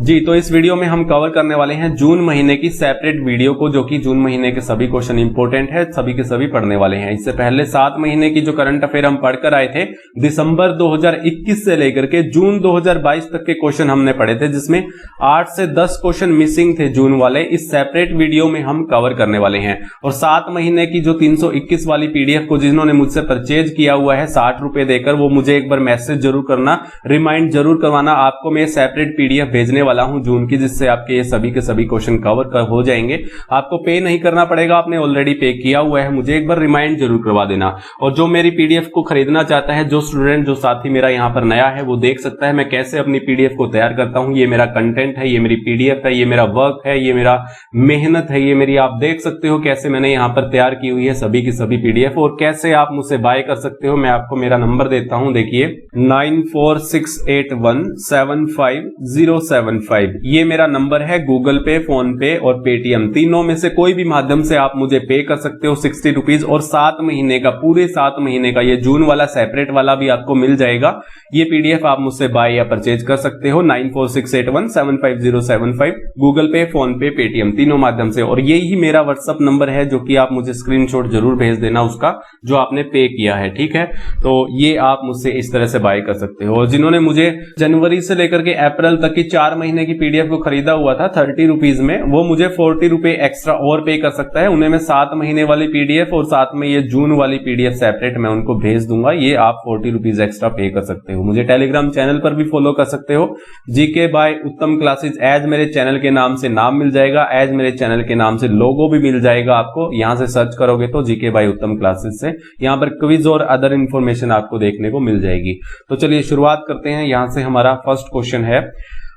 जी, तो इस वीडियो में हम कवर करने वाले हैं जून महीने की सेपरेट वीडियो को, जो कि जून महीने के सभी क्वेश्चन इंपॉर्टेंट है, सभी के सभी पढ़ने वाले हैं। इससे पहले 7 महीने की जो करंट अफेयर हम पढ़कर आए थे, दिसंबर 2021 से लेकर के जून 2022 तक के क्वेश्चन हमने पढ़े थे, जिसमें 8 से 10 क्वेश्चन मिसिंग थे जून वाले। इस सेपरेट वीडियो में हम कवर करने वाले हैं। और 7 महीने की जो 321 वाली पीडीएफ को जिन्होंने मुझसे परचेज किया हुआ है 60 रुपए देकर, वो मुझे एक बार मैसेज जरूर करना, रिमाइंड जरूर करवाना। आपको मैं सेपरेट पीडीएफ भेजने वाला हूं जून की, जिससे आपके ये सभी के सभी क्वेश्चन कवर हो जाएंगे। आपको पे नहीं करना पड़ेगा, आपने ऑलरेडी पे किया हुआ है, मुझे एक बार रिमाइंड जरूर करवा देना। और जो मेरी पीडीएफ को खरीदना चाहता है, जो स्टूडेंट, जो साथी मेरा यहाँ पर नया है, वो देख सकता है मैं कैसे अपनी पीडीएफ को तैयार करता हूँ। ये मेरा कंटेंट है, ये मेरी पीडीएफ है, ये मेरा वर्क है, ये मेरा मेहनत है, ये मेरी, आप देख सकते हो कैसे मैंने यहाँ पर तैयार की हुई है सभी की सभी पीडीएफ। और कैसे आप मुझसे बाय कर सकते हो, मैं आपको मेरा नंबर देता हूँ, देखिए 9468175075। ये मेरा नंबर है। गूगल पे, फोन पे और पेटीएम, तीनों में से कोई भी माध्यम से आप मुझे पे कर सकते हो 60 रुपीज। और 7 महीने का, पूरे 7 महीने का ये जून वाला सेपरेट वाला भी आपको मिल जाएगा। ये पीडीएफ आप मुझसे बाय या परचेज कर सकते हो 9468175075, गूगल पे, फोन पे, पेटीएम, तीनों माध्यम से। और यही मेरा व्हाट्सएप नंबर है, जो कि आप मुझे स्क्रीनशॉट जरूर भेज देना उसका, जो आपने पे किया है, ठीक है। तो ये आप मुझसे इस तरह से बाय कर सकते हो। और जिन्होंने मुझे जनवरी से लेकर के अप्रैल तक की 4 महीने की पीडीएफ को खरीदा हुआ था 30 रुपीज में, वो मुझे 40 रुपए एक्स्ट्रा और पे कर सकता है। उन्हें मैं 7 महीने वाली पीडीएफ और साथ में ये जून वाली पीडीएफ सेपरेट मैं उनको भेज दूंगा। ये आप 40 रुपीज एक्स्ट्रा पे कर सकते हो। मुझे टेलीग्राम चैनल पर भी फॉलो कर सकते हो, जीके बाय उत्तम क्लासेज। एज मेरे चैनल के नाम से नाम मिल जाएगा, एज मेरे चैनल के नाम से लोगो भी मिल जाएगा आपको। यहां से सर्च करोगे तो जीके बाय उत्तम क्लासेज से, यहां पर क्विज और अदर इंफॉर्मेशन आपको देखने को मिल जाएगी। तो चलिए शुरुआत करते हैं। यहां से हमारा फर्स्ट क्वेश्चन है,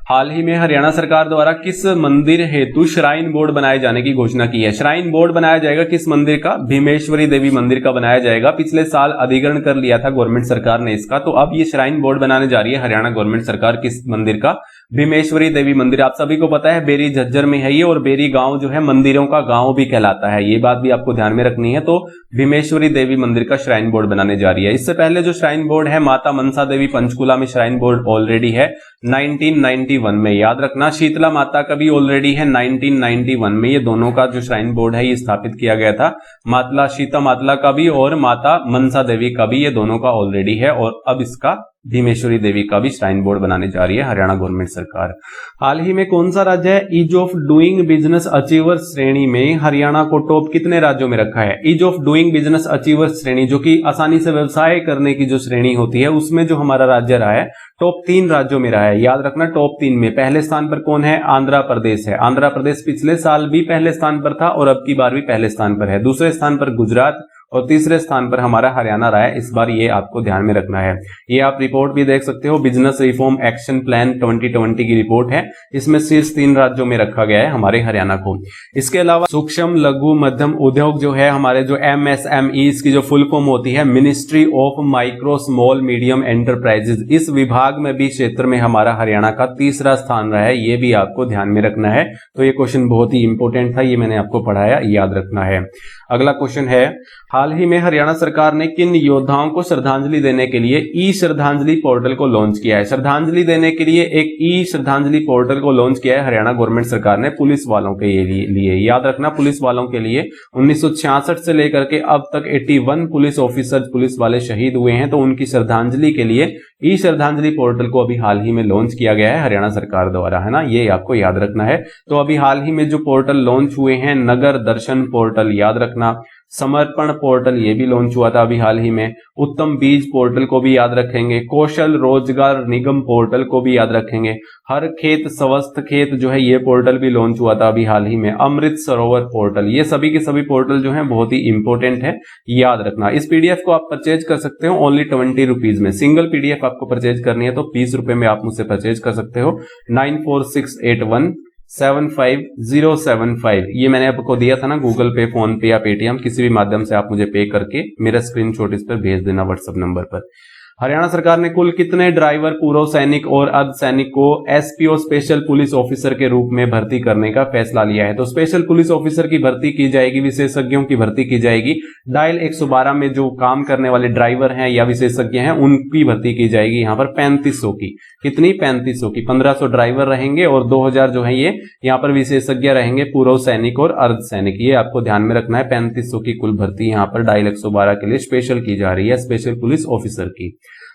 हाल ही में हरियाणा सरकार द्वारा किस मंदिर हेतु श्राइन बोर्ड बनाए जाने की घोषणा की है। श्राइन बोर्ड बनाया जाएगा किस मंदिर का? भीमेश्वरी देवी मंदिर का बनाया जाएगा। पिछले साल अधिग्रहण कर लिया था गवर्नमेंट सरकार ने इसका, तो अब ये श्राइन बोर्ड बनाने जा रही है हरियाणा गवर्नमेंट सरकार। किस मंदिर का? भीमेश्वरी देवी मंदिर। आप सभी को पता है बेरी झज्जर में है ये, और बेरी गांव जो है मंदिरों का गांव भी कहलाता है, ये बात भी आपको ध्यान में रखनी है। तो भीमेश्वरी देवी मंदिर का श्राइन बोर्ड बनाने जा रही है। इससे पहले जो श्राइन बोर्ड है, माता मनसा देवी पंचकुला में श्राइन बोर्ड ऑलरेडी है 1991 में, याद रखना। शीतला माता का भी ऑलरेडी है 1991 में। ये दोनों का जो श्राइन बोर्ड है ये स्थापित किया गया था। मातला सीता मातला का भी और माता मनसा देवी का भी, ये दोनों का ऑलरेडी है। और अब इसका भीमेश्वरी देवी का भी श्राइन बोर्ड बनाने जा रही है हरियाणा गवर्नमेंट सरकार। हाल ही में कौन सा राज्य है ease of doing business achiever श्रेणी में हरियाणा को टॉप कितने राज्यों में रखा है? Ease of doing business achiever श्रेणी, जो कि आसानी से व्यवसाय करने की जो श्रेणी होती है, उसमें जो हमारा राज्य रहा है टॉप 3 राज्यों में रहा है। याद रखना टॉप 3 में पहले स्थान पर कौन है? आंध्र प्रदेश है। आंध्र प्रदेश पिछले साल भी पहले स्थान पर था और अब की बार भी पहले स्थान पर है। दूसरे स्थान पर गुजरात और तीसरे स्थान पर हमारा हरियाणा रहा है इस बार, ये आपको ध्यान में रखना है। ये आप रिपोर्ट भी देख सकते हो, बिजनेस रिफॉर्म एक्शन प्लान 2020 की रिपोर्ट है। इसमें शीर्ष 3 राज्यों में रखा गया है हमारे हरियाणा को। इसके अलावा सूक्ष्म लघु मध्यम उद्योग जो है हमारे, जो MSME की जो फुल फॉर्म होती है, ministry of micro small medium enterprises, इस विभाग में भी क्षेत्र में हमारा हरियाणा का तीसरा स्थान रहा है। ये भी आपको ध्यान में रखना है। तो ये क्वेश्चन बहुत ही इंपॉर्टेंट था, ये मैंने आपको पढ़ाया, याद रखना है। अगला क्वेश्चन है, हाल ही में हरियाणा सरकार ने किन योद्धाओं को श्रद्धांजलि देने के लिए ई श्रद्धांजलि पोर्टल को लॉन्च किया है? श्रद्धांजलि देने के लिए एक ई श्रद्धांजलि पोर्टल को लॉन्च किया है हरियाणा गवर्नमेंट सरकार ने पुलिस वालों के लिए। याद रखना पुलिस वालों के लिए 1966 से लेकर के अब तक 81 पुलिस ऑफिसर, पुलिस वाले शहीद हुए हैं, तो उनकी श्रद्धांजलि के लिए ई श्रद्धांजलि पोर्टल को अभी हाल ही में लॉन्च किया गया है हरियाणा सरकार द्वारा, है ना। ये आपको याद रखना है। तो अभी हाल ही में जो पोर्टल लॉन्च हुए हैं, नगर दर्शन पोर्टल, याद रखना, समर्पण पोर्टल ये भी लॉन्च हुआ था अभी हाल ही में, उत्तम बीज पोर्टल को भी याद रखेंगे, कौशल रोजगार निगम पोर्टल को भी याद रखेंगे, हर खेत स्वस्थ खेत जो है ये पोर्टल भी लॉन्च हुआ था अभी हाल ही में, अमृत सरोवर पोर्टल, ये सभी के सभी पोर्टल जो हैं बहुत ही इंपॉर्टेंट है, याद रखना। इस पीडीएफ को आप परचेज कर सकते हो ओनली 20 रुपीज में। सिंगल पीडीएफ आपको परचेज करनी है तो 20 रुपए में आप मुझसे परचेज कर सकते हो। 9468175075, ये मैंने आपको दिया था ना, गूगल पे, फोन पे या पेटीएम, किसी भी माध्यम से आप मुझे पे करके मेरा स्क्रीनशॉट इस पर भेज देना व्हाट्सएप नंबर पर। हरियाणा सरकार ने कुल कितने ड्राइवर, पूर्व सैनिक और अर्धसैनिक को एसपीओ स्पेशल पुलिस ऑफिसर के रूप में भर्ती करने का फैसला लिया है? तो स्पेशल पुलिस ऑफिसर की भर्ती की जाएगी, विशेषज्ञों की भर्ती की जाएगी। डायल 112 में जो काम करने वाले ड्राइवर हैं या विशेषज्ञ हैं उनकी भर्ती की जाएगी यहाँ पर 3500 की। कितनी? 3500 की। 1500 ड्राइवर रहेंगे और 2000 जो है ये यहाँ पर विशेषज्ञ रहेंगे, पूर्व सैनिक और अर्धसैनिक। ये आपको ध्यान में रखना है। 3500 की कुल भर्ती यहाँ पर डायल 112 के लिए स्पेशल की जा रही है, स्पेशल पुलिस ऑफिसर की।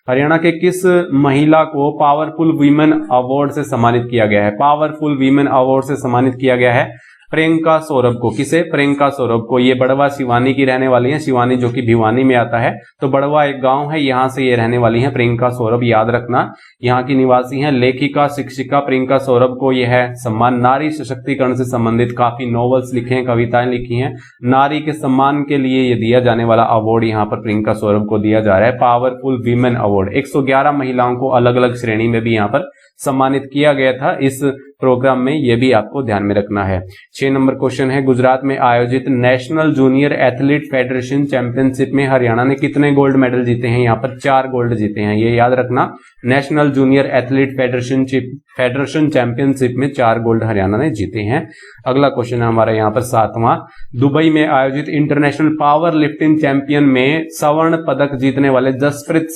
हरियाणा के किस महिला को पावरफुल वीमेन अवार्ड से सम्मानित किया गया है? पावरफुल वीमेन अवार्ड से सम्मानित किया गया है प्रियंका सौरभ को। किसे? प्रियंका सौरभ को। ये बड़वा सिवानी की रहने वाली है, सिवानी जो कि भिवानी में आता है, तो बड़वा एक गांव है, यहां से ये रहने वाली है प्रियंका सौरभ, याद रखना। यहाँ की निवासी हैं। लेखिका, शिक्षिका प्रियंका सौरभ को यह है सम्मान। नारी सशक्तिकरण से संबंधित काफी नॉवेल्स लिखे हैं, कविताएं लिखी हैं। नारी के सम्मान के लिए ये दिया जाने वाला अवार्ड यहाँ पर प्रियंका सौरभ को दिया जा रहा है, पावरफुल वीमेन अवार्ड। 111 महिलाओं को अलग अलग श्रेणी में भी यहाँ पर सम्मानित किया गया था इस प्रोग्राम में, यह भी आपको ध्यान में रखना है। 6 नंबर क्वेश्चन है, गुजरात में आयोजित national junior athlete federation championship में हरियाणा ने कितने गोल्ड मेडल जीते हैं? यहाँ पर 4 गोल्ड जीते हैं, ये याद रखना। National junior athlete federation championship में 4 गोल्ड हरियाणा ने जीते हैं। अगला क्वेश्चन है हमारा यहाँ पर 7वां, दुबई में आयोजित इंटरनेशनल पावर लिफ्टिंग चैंपियन में स्वर्ण पदक जीतने वाले जसप्रीत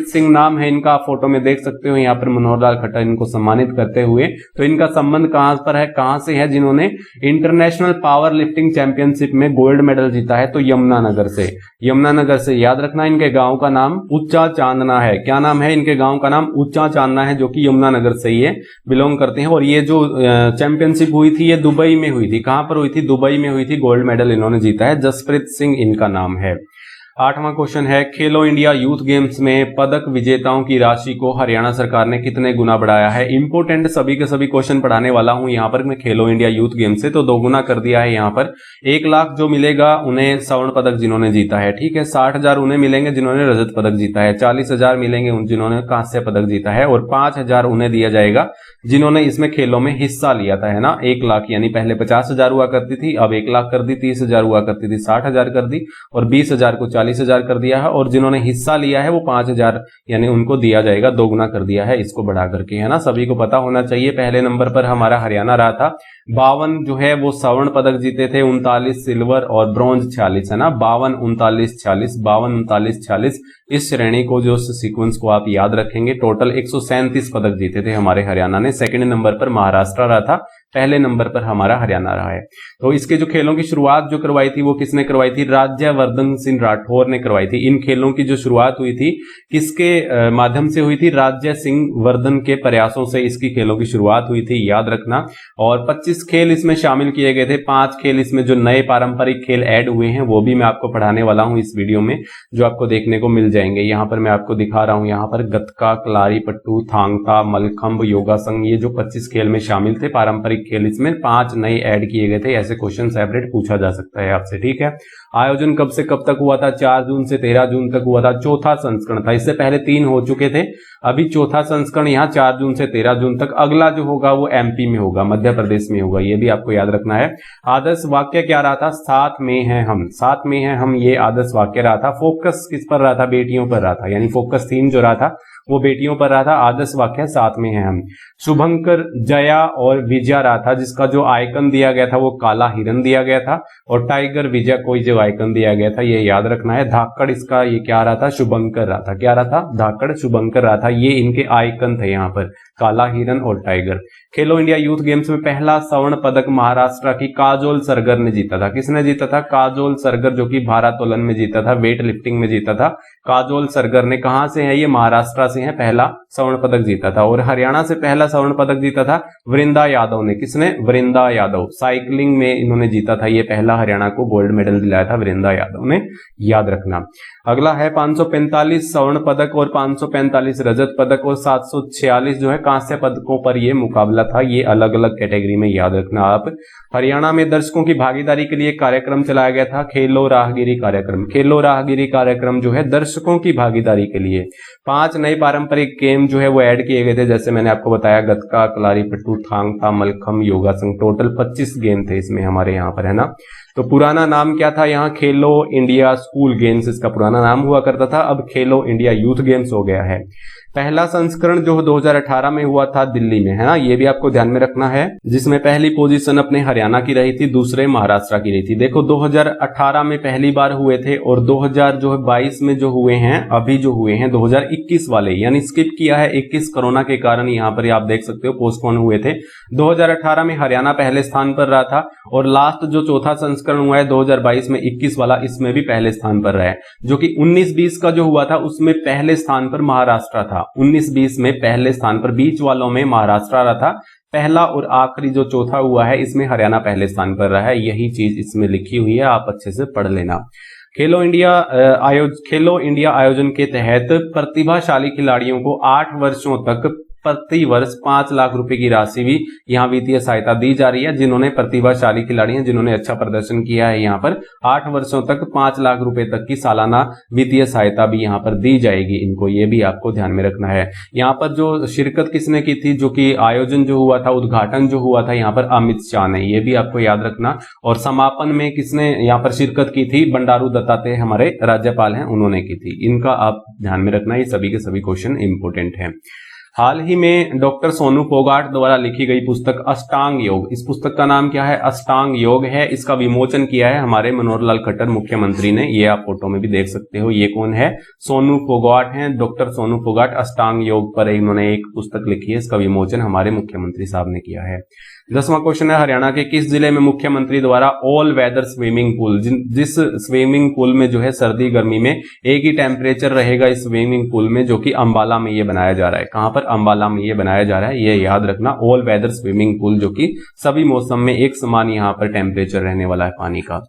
सिंह नाम है इनका, फोटो में देख सकते हो यहाँ पर मनोहर लाल खट्टर इनको सम्मानित करते हुए। तो इनका संबंध कहां पर है, कहां से है जिन्होंने इंटरनेशनल पावर लिफ्टिंग चैंपियनशिप में गोल्ड मेडल जीता है? तो यमुनानगर से। यमुनानगर से, याद रखना। इनके गांव का नाम ऊंचा चांदना है। क्या नाम है इनके गांव का? नाम ऊंचा चांदना है, जो कि यमुनानगर से ये बिलोंग करते हैं। और ये जो चैंपियनशिप हुई थी ये दुबई में हुई थी। कहां पर हुई थी? दुबई में हुई थी। गोल्ड मेडल इन्होंने जीता है, जसप्रीत सिंह इनका नाम है। 8वां क्वेश्चन है, खेलो इंडिया यूथ गेम्स में पदक विजेताओं की राशि को हरियाणा सरकार ने कितने गुना बढ़ाया है? इंपोर्टेंट सभी के सभी क्वेश्चन पढ़ाने वाला हूं यहाँ पर मैं खेलो इंडिया यूथ गेम्स से। तो 2 गुना कर दिया है यहाँ पर। 1 लाख जो मिलेगा उन्हें स्वर्ण पदक जिन्होंने जीता है, ठीक है। 60,000 उन्हें मिलेंगे जिन्होंने रजत पदक जीता है। 40,000 मिलेंगे उन जिन्होंने कांस्य पदक जीता है। और 5,000 उन्हें दिया जाएगा जिन्होंने इसमें खेलों में हिस्सा लिया था, है ना। 1 लाख यानी पहले 50,000 हुआ करती थी, अब 1 लाख कर दी। 30,000 हुआ करती थी, 60,000 कर दी। और 20,000 को 40,000 कर दिया है। और जिन्होंने हिस्सा लिया है वो 5,000 यानी उनको दिया जाएगा, 2 गुना कर दिया है इसको बढ़ा करके, है ना। सभी को पता होना चाहिए। पहले नंबर पर हमारा हरियाणा रहा था। 52 जो है वो स्वर्ण पदक जीते थे, 39 सिल्वर और ब्रॉन्ज 46, है ना। 52 39 46, 52 39 46, इस श्रेणी को जो सीक्वेंस को आप याद रखेंगे, टोटल 137 पदक जीते थे हमारे हरियाणा ने। सेकंड नंबर पर महाराष्ट्र रहा था, पहले नंबर पर हमारा हरियाणा रहा है। तो इसके जो खेलों की शुरुआत जो करवाई थी वो किसने करवाई थी? राज्यवर्धन सिंह राठौर ने करवाई थी। इन खेलों की जो शुरुआत हुई थी किसके माध्यम से हुई थी? राज्य सिंह वर्धन के प्रयासों से इसकी खेलों की शुरुआत हुई थी, याद रखना। और 25 खेल इसमें शामिल किए गए थे। 5 खेल इसमें जो नए पारंपरिक खेल ऐड हुए हैं वो भी मैं आपको पढ़ाने वाला हूं इस वीडियो में, जो आपको देखने को मिल जाएंगे। यहाँ पर मैं आपको दिखा रहा हूं, यहाँ पर गतका, कलारी पट्टू, थांगता, मलखंब, योगासंग, ये जो 25 खेल में शामिल थे पारंपरिक खेल, इसमें 5 नए ऐड किए गए थे। ऐसे क्वेश्चन सेपरेट पूछा जा सकता है आपसे, ठीक है। आयोजन कब से कब तक हुआ था? 4 जून से 13 जून तक हुआ था। चौथा संस्करण था, इससे पहले 3 हो चुके थे, अभी चौथा संस्करण यहाँ 4 जून से 13 जून तक। अगला जो होगा वो एमपी में होगा, मध्य प्रदेश में होगा, ये भी आपको याद रखना है। आदर्श वाक्य क्या रहा था? साथ में हैं हम, साथ में हैं हम, ये आदर्श वाक्य रहा था। फोकस किस पर रहा था? बेटियों पर रहा था, यानी फोकस थीम जो रहा था वो बेटियों पर रहा था। आदर्श वाक्य साथ में हैं हम। शुभंकर, जया और विजया रहा था, जिसका जो आइकन दिया गया था वो काला हिरन दिया गया था। और टाइगर, विजय कोई जो आइकन दिया गया था ये याद रखना है। धाकड़ इसका ये क्या रहा था? शुभंकर रहा था। क्या रहा था? धाकड़ शुभंकर रहा था, ये इनके आइकन थे यहाँ पर, काला हिरन और टाइगर। खेलो इंडिया यूथ गेम्स में पहला स्वर्ण पदक महाराष्ट्र की काजोल सरगर ने जीता था। किसने जीता था? काजोल सरगर, जो कि भारोत्तोलन में जीता था, वेट लिफ्टिंग में जीता था। काजोल सरगर ने, कहां से है ये? महाराष्ट्र से है, पहला स्वर्ण पदक जीता था। और हरियाणा से पहला स्वर्ण पदक जीता था वृंदा यादव ने। किसने? वृंदा यादव। साइकिलिंग में इन्होंने जीता था, ये पहला हरियाणा को गोल्ड मेडल दिलाया था वृंदा यादव ने, याद रखना। अगला है 545 स्वर्ण पदक और 545 रजत पदक और 746 जो है कांस्य पदकों पर ये मुकाबला था। ये अलग अलग कैटेगरी में, याद रखना आप। हरियाणा में दर्शकों की भागीदारी के लिए कार्यक्रम चलाया गया था, खेलो राहगिरी कार्यक्रम। खेलो राहगिरी कार्यक्रम जो है दर्शकों की भागीदारी के लिए 5 नए पारंपरिक गेम जो है वो ऐड किए गए थे, जैसे मैंने आपको बताया, गतका, कलारी पट्टू, थांगता, मलखम, योगासन। टोटल 25 गेम थे इसमें हमारे यहाँ पर, है ना। तो पुराना नाम क्या था यहाँ, खेलो इंडिया स्कूल गेम्स इसका पुराना नाम हुआ करता था, अब खेलो इंडिया यूथ गेम्स हो गया है। पहला संस्करण जो 2018 में हुआ था दिल्ली में, है ना, ये भी आपको ध्यान में रखना है, जिसमें पहली पोजीशन अपने हरियाणा की रही थी, दूसरे महाराष्ट्र की रही थी। देखो 2018 में पहली बार हुए थे और 2022 में जो हुए हैं, अभी जो हुए हैं 2021 वाले, यानी स्किप किया है 21 कोरोना के कारण, यहाँ पर आप देख सकते हो पोस्टपोन हुए थे। 2018 में हरियाणा पहले स्थान पर रहा था और लास्ट जो चौथा संस्करण हुआ है 2022 में 21 वाला, इसमें भी पहले स्थान पर रहा है। जो कि 19-20 का जो हुआ था उसमें पहले स्थान पर महाराष्ट्र था, 19-20 में पहले स्थान पर, बीच वालों में महाराष्ट्र रहा था पहला, और आखिरी जो चौथा हुआ है इसमें हरियाणा पहले स्थान पर रहा है। यही चीज इसमें लिखी हुई है, आप अच्छे से पढ़ लेना। खेलो इंडिया आयोजन के तहत प्रतिभाशाली खिलाड़ियों को 8 वर्षों तक प्रति वर्ष 5 लाख रुपए की राशि भी यहाँ वित्तीय सहायता दी जा रही है। जिन्होंने प्रतिभाशाली खिलाड़ी हैं, जिन्होंने अच्छा प्रदर्शन किया है, यहाँ पर 8 वर्षों तक 5 लाख रुपए तक की सालाना वित्तीय सहायता भी यहाँ पर दी जाएगी इनको, ये भी आपको ध्यान में रखना है। यहाँ पर जो शिरकत किसने की थी, जो कि आयोजन जो हुआ था, उद्घाटन जो हुआ था यहाँ पर अमित शाह ने, ये भी आपको याद रखना। और समापन में किसने यहाँ पर शिरकत की थी, बंडारू दत्तात्रेय हमारे राज्यपाल हैं, उन्होंने की थी। इनका आप ध्यान में रखना, ये सभी के सभी क्वेश्चन इंपोर्टेंट हैं। हाल ही में डॉक्टर सोनू फोगाट द्वारा लिखी गई पुस्तक अष्टांग योग, इस पुस्तक का नाम क्या है, अष्टांग योग है। इसका विमोचन किया है हमारे मनोहर लाल खट्टर मुख्यमंत्री ने, ये आप फोटो में भी देख सकते हो। ये कौन है, सोनू फोगाट हैं, डॉक्टर सोनू फोगाट। अष्टांग योग पर इन्होंने एक पुस्तक लिखी है, इसका विमोचन हमारे मुख्यमंत्री साहब ने किया है। 10वां क्वेश्चन है, हरियाणा के किस जिले में मुख्यमंत्री द्वारा ऑल वेदर स्विमिंग पूल, जिस स्विमिंग पूल में जो है सर्दी गर्मी में एक ही टेम्परेचर रहेगा इस स्विमिंग पूल में, जो कि अंबाला में ये बनाया जा रहा है। कहां पर, अंबाला में ये बनाया जा रहा है, ये याद रखना। ऑल वेदर स्विमिंग पूल, जो कि सभी मौसम में एक समान यहाँ पर टेम्परेचर रहने वाला है पानी का।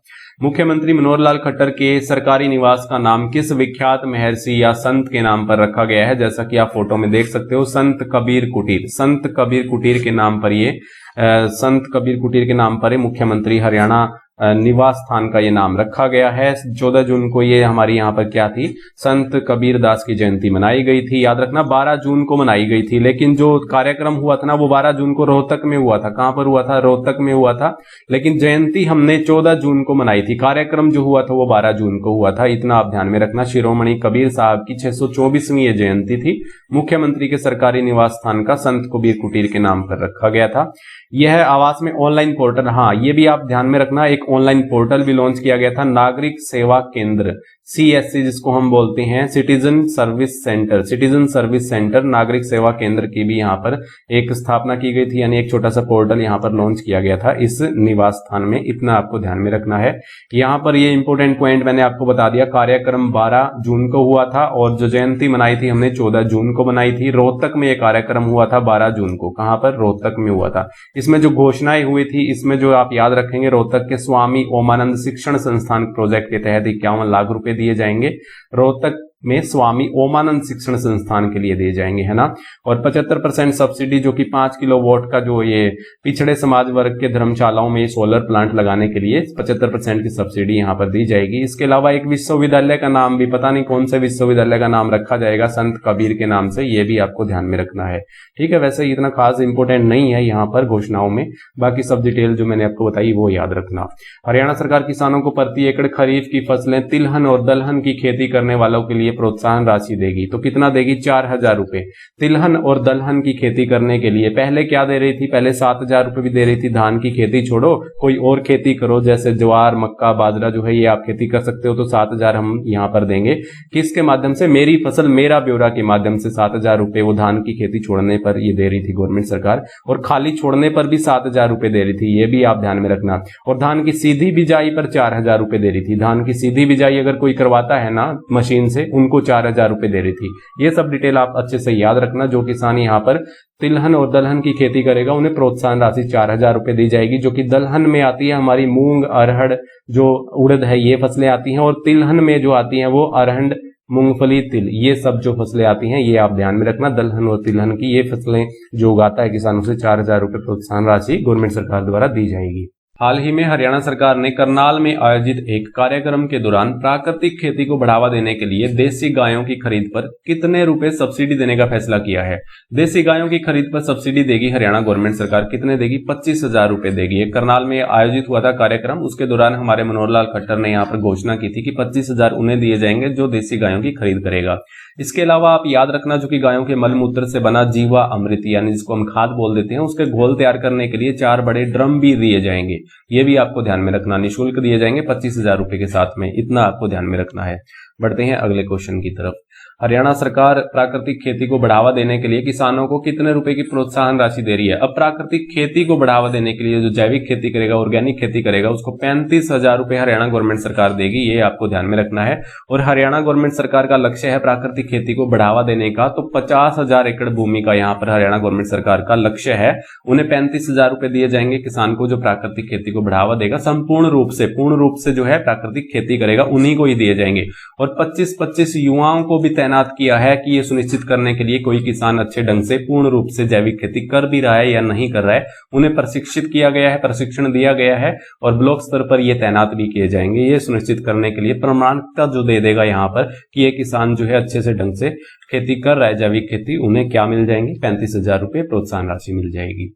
मुख्यमंत्री मनोहर लाल खट्टर के सरकारी निवास का नाम किस विख्यात महर्षि या संत के नाम पर रखा गया है, जैसा कि आप फोटो में देख सकते हो, संत कबीर कुटीर। संत कबीर कुटीर के नाम पर ये संत कबीर कुटीर के नाम पर मुख्यमंत्री हरियाणा निवास स्थान का ये नाम रखा गया है। 14 जून को ये हमारी यहाँ पर क्या थी, संत कबीर दास की जयंती मनाई गई थी। याद रखना 12 जून को मनाई गई थी, लेकिन जो कार्यक्रम हुआ था ना वो 12 जून को रोहतक में हुआ था। कहां पर हुआ था, रोहतक में हुआ था, लेकिन जयंती हमने 14 जून को मनाई थी। कार्यक्रम जो हुआ था वो 12 जून को हुआ था, इतना आप ध्यान में रखना। शिरोमणि कबीर साहब की 624वीं जयंती थी। मुख्यमंत्री के सरकारी निवास स्थान का संत कबीर कुटीर के नाम पर रखा गया था। यह आवास में ऑनलाइन पोर्टल, हाँ ये भी आप ध्यान में रखना, एक ऑनलाइन पोर्टल भी लॉन्च किया गया था, नागरिक सेवा केंद्र, CSC जिसको हम बोलते हैं, citizen service centre. Citizen service centre, नागरिक सेवा केंद्र की भी यहाँ पर एक स्थापना की गई थी, यानी एक छोटा सा पोर्टल यहाँ पर लॉन्च किया गया था इस निवास स्थान में, इतना आपको ध्यान में रखना है। यहाँ पर ये इंपोर्टेंट पॉइंट मैंने आपको बता दिया। कार्यक्रम 12 जून को हुआ था और जो जयंती मनाई थी हमने 14 जून को मनाई थी। रोहतक में ये कार्यक्रम हुआ था 12 जून को। कहां पर, रोहतक में हुआ था। इसमें जो घोषणाएं हुई थी, इसमें जो आप याद रखेंगे, रोहतक के स्वामी ओमानंद शिक्षण संस्थान प्रोजेक्ट के तहत 51 लाख रुपए दिए जाएंगे। रोहतक में स्वामी ओमानंद शिक्षण संस्थान के लिए दिए जाएंगे, है ना। और 75% सब्सिडी, जो कि 5 किलोवाट का जो ये पिछड़े समाज वर्ग के धर्मशालाओं में सोलर प्लांट लगाने के लिए 75% की सब्सिडी यहाँ पर दी जाएगी। इसके अलावा एक विश्वविद्यालय का नाम भी, पता नहीं कौन से विश्वविद्यालय का नाम रखा जाएगा, संत कबीर के नाम से, ये भी आपको ध्यान में रखना है। ठीक है, वैसे इतना खास इंपोर्टेंट नहीं है यहाँ पर घोषणाओं में, बाकी सब डिटेल जो मैंने आपको बताई वो याद रखना। हरियाणा सरकार किसानों को प्रति एकड़ खरीफ की फसलें, तिलहन और दलहन की खेती करने वालों के लिए प्रोत्साहन राशि देगी। तो कितना देगी, 4000 रुपए तिलहन और दलहन की खेती करने के लिए। पहले क्या दे रही थी, पहले 7000 रुपए भी दे रही थी। धान की खेती छोड़ो, कोई और खेती करो, जैसे ज्वार मक्का बाजरा जो है ये आप खेती कर सकते हो, तो 7000 हम यहाँ पर देंगे। किसके माध्यम से, मेरी फसल मेरा ब्यौरा के माध्यम से 7000 रुपए वो धान की खेती छोड़ने पर ये दे रही थी गवर्नमेंट सरकार, और खाली छोड़ने पर भी 7000 रुपए दे रही थी, ये भी आप ध्यान में रखना। और धान की सीधी बिजाई पर 4000 रुपए दे रही थी। धान की सीधी बिजाई अगर कोई करवाता है ना मशीन से, उनको 4000 रुपए दे रही थी। ये सब डिटेल आप अच्छे से याद रखना। जो किसान यहाँ पर तिलहन और दलहन की खेती करेगा उन्हें प्रोत्साहन राशि 4000 रुपए दी जाएगी, जो कि दलहन में आती है हमारी मूंग अरहड़ जो उड़द है ये फसलें आती हैं, और तिलहन में जो आती हैं वो अरहड़ मूंगफली तिल, ये सब जो फसलें आती हैं ये आप ध्यान में रखना। दलहन और तिलहन की ये फसलें जो उगाता है किसानों से 4000 रुपए प्रोत्साहन राशि गवर्नमेंट सरकार द्वारा दी जाएगी। हाल ही में हरियाणा सरकार ने करनाल में आयोजित एक कार्यक्रम के दौरान प्राकृतिक खेती को बढ़ावा देने के लिए देसी गायों की खरीद पर कितने रुपए सब्सिडी देने का फैसला किया है। देसी गायों की खरीद पर सब्सिडी देगी हरियाणा गवर्नमेंट सरकार, कितने देगी? 25,000 रुपए देगी। एक करनाल में आयोजित हुआ था कार्यक्रम, उसके दौरान हमारे मनोहर लाल खट्टर ने यहाँ पर घोषणा की थी कि 25,000 उन्हें दिए जाएंगे जो देसी गायों की खरीद करेगा। इसके अलावा आप याद रखना, जो कि गायों के मल मूत्र से बना जीवा अमृत यानी जिसको हम खाद बोल देते हैं, उसके घोल तैयार करने के लिए 4 बड़े ड्रम भी दिए जाएंगे। ये भी आपको ध्यान में रखना, निःशुल्क दिए जाएंगे 25,000 रुपए के साथ में, इतना आपको ध्यान में रखना है। बढ़ते हैं अगले क्वेश्चन की तरफ। हरियाणा सरकार प्राकृतिक खेती को बढ़ावा देने के लिए किसानों को कितने रुपए की प्रोत्साहन राशि दे रही है? अब प्राकृतिक खेती को बढ़ावा देने के लिए जो जैविक खेती करेगा, ऑर्गेनिक खेती करेगा, उसको 35,000 रुपए हरियाणा गवर्नमेंट सरकार देगी, ये आपको ध्यान में रखना है। और हरियाणा गवर्नमेंट सरकार का लक्ष्य है प्राकृतिक खेती को बढ़ावा देने का, तो 50,000 एकड़ भूमि का यहाँ पर हरियाणा गवर्नमेंट सरकार का लक्ष्य है। उन्हें 35,000 रुपए दिए जाएंगे किसान को जो प्राकृतिक खेती को बढ़ावा देगा, संपूर्ण रूप से जो है प्राकृतिक खेती करेगा, उन्हीं को ही दिए जाएंगे। और 25-25 युवाओं को भी तैनात किया है कि ये सुनिश्चित करने के लिए कोई किसान अच्छे ढंग से पूर्ण रूप से जैविक खेती कर भी रहा है या नहीं कर रहा है, उन्हें प्रशिक्षित किया गया है, प्रशिक्षण दिया गया है और ब्लॉक स्तर पर ये तैनात भी किए जाएंगे, ये सुनिश्चित करने के लिए प्रमाणिकता जो दे देगा यहाँ पर कि ये किसान जो है अच्छे से ढंग से खेती कर रहा है जैविक खेती, उन्हें क्या मिल जाएंगे? 35,000 रुपए प्रोत्साहन राशि मिल जाएगी।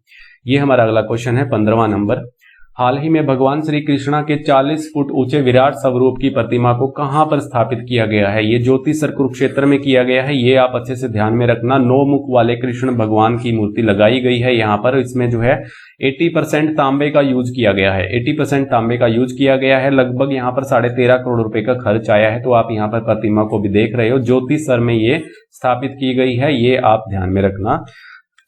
ये हमारा अगला क्वेश्चन है 15वां नंबर। हाल ही में भगवान श्री कृष्णा के 40 फुट ऊंचे विराट स्वरूप की प्रतिमा को कहां पर स्थापित किया गया है? ये ज्योतिसर कुरुक्षेत्र में किया गया है, ये आप अच्छे से ध्यान में रखना। 9 मुख वाले कृष्ण भगवान की मूर्ति लगाई गई है यहाँ पर। इसमें जो है 80% तांबे का यूज किया गया है, 80% तांबे का यूज किया गया है। लगभग यहाँ पर 13.5 करोड़ रुपए का खर्च आया है। तो आप यहाँ पर प्रतिमा को भी देख रहे हो, ज्योतिसर में ये स्थापित की गई है, ये आप ध्यान में रखना।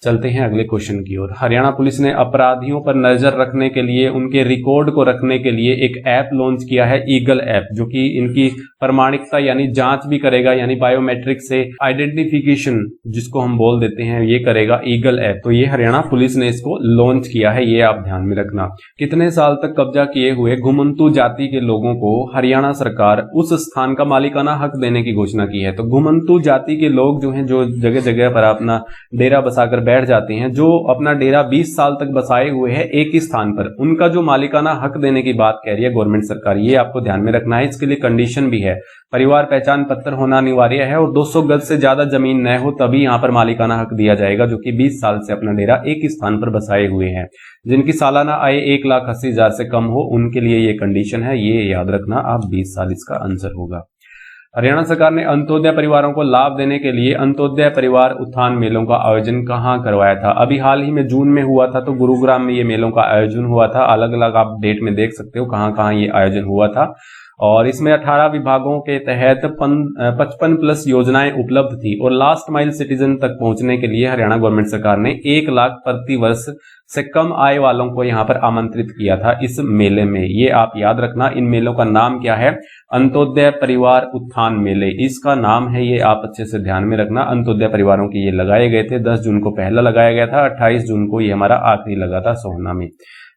चलते हैं अगले क्वेश्चन की ओर। हरियाणा पुलिस ने अपराधियों पर नजर रखने के लिए, उनके रिकॉर्ड को रखने के लिए एक ऐप लॉन्च किया है, ईगल ऐप, जो कि इनकी प्रमाणिकता यानी जांच भी करेगा, यानी बायोमेट्रिक से आइडेंटिफिकेशन जिसको हम बोल देते हैं, ये करेगा ईगल ऐप। तो ये हरियाणा पुलिस ने इसको लॉन्च किया है, ये आप ध्यान में रखना। कितने साल तक कब्जा किए हुए घुमंतु जाति के लोगों को हरियाणा सरकार उस स्थान का मालिकाना हक देने की घोषणा की है। तो घुमंतु जाति के लोग जो हैं, जो जगह जगह पर अपना डेरा बसाकर बैठ जाते हैं, जो अपना डेरा 20 साल तक बसाए हुए हैं एक ही स्थान पर, उनका जो मालिकाना हक देने की बात कह रही है गवर्नमेंट सरकार, ये आपको ध्यान में रखना है। इसके लिए कंडीशन भी है, परिवार पहचान पत्र होना अनिवार्य है और 200 गज से ज्यादा जमीन न हो, तभी यहां पर मालिकाना हक दिया जाएगा। जो कि 20 साल से अपना डेरा एक ही स्थान पर बसाए हुए हैं, जिनकी सालाना आय 1,80,000 से कम हो, उनके लिए ये कंडीशन है, ये याद रखना आप। 20 साल इसका आंसर होगा। हरियाणा सरकार ने अंत्योदय परिवारों को लाभ देने के लिए अंत्योदय परिवार उत्थान मेलों का आयोजन कहां करवाया था? अभी हाल ही में जून में हुआ था, तो गुरुग्राम में ये मेलों का आयोजन हुआ था। अलग अलग आप डेट में देख सकते हो कहां कहां ये आयोजन हुआ था। और इसमें 18 विभागों के तहत 55 प्लस योजनाएं उपलब्ध थी और लास्ट माइल सिटीजन तक पहुंचने के लिए हरियाणा गवर्नमेंट सरकार ने 1 लाख प्रति वर्ष से कम आय वालों को यहां पर आमंत्रित किया था इस मेले में, ये आप याद रखना। इन मेलों का नाम क्या है? अंत्योदय परिवार उत्थान मेले, इसका नाम है, ये आप अच्छे से ध्यान में रखना। अंत्योदय परिवारों के ये लगाए गए थे। 10 जून को पहला लगाया गया था, 28 जून को ये हमारा आखिरी लगा था सोहना में,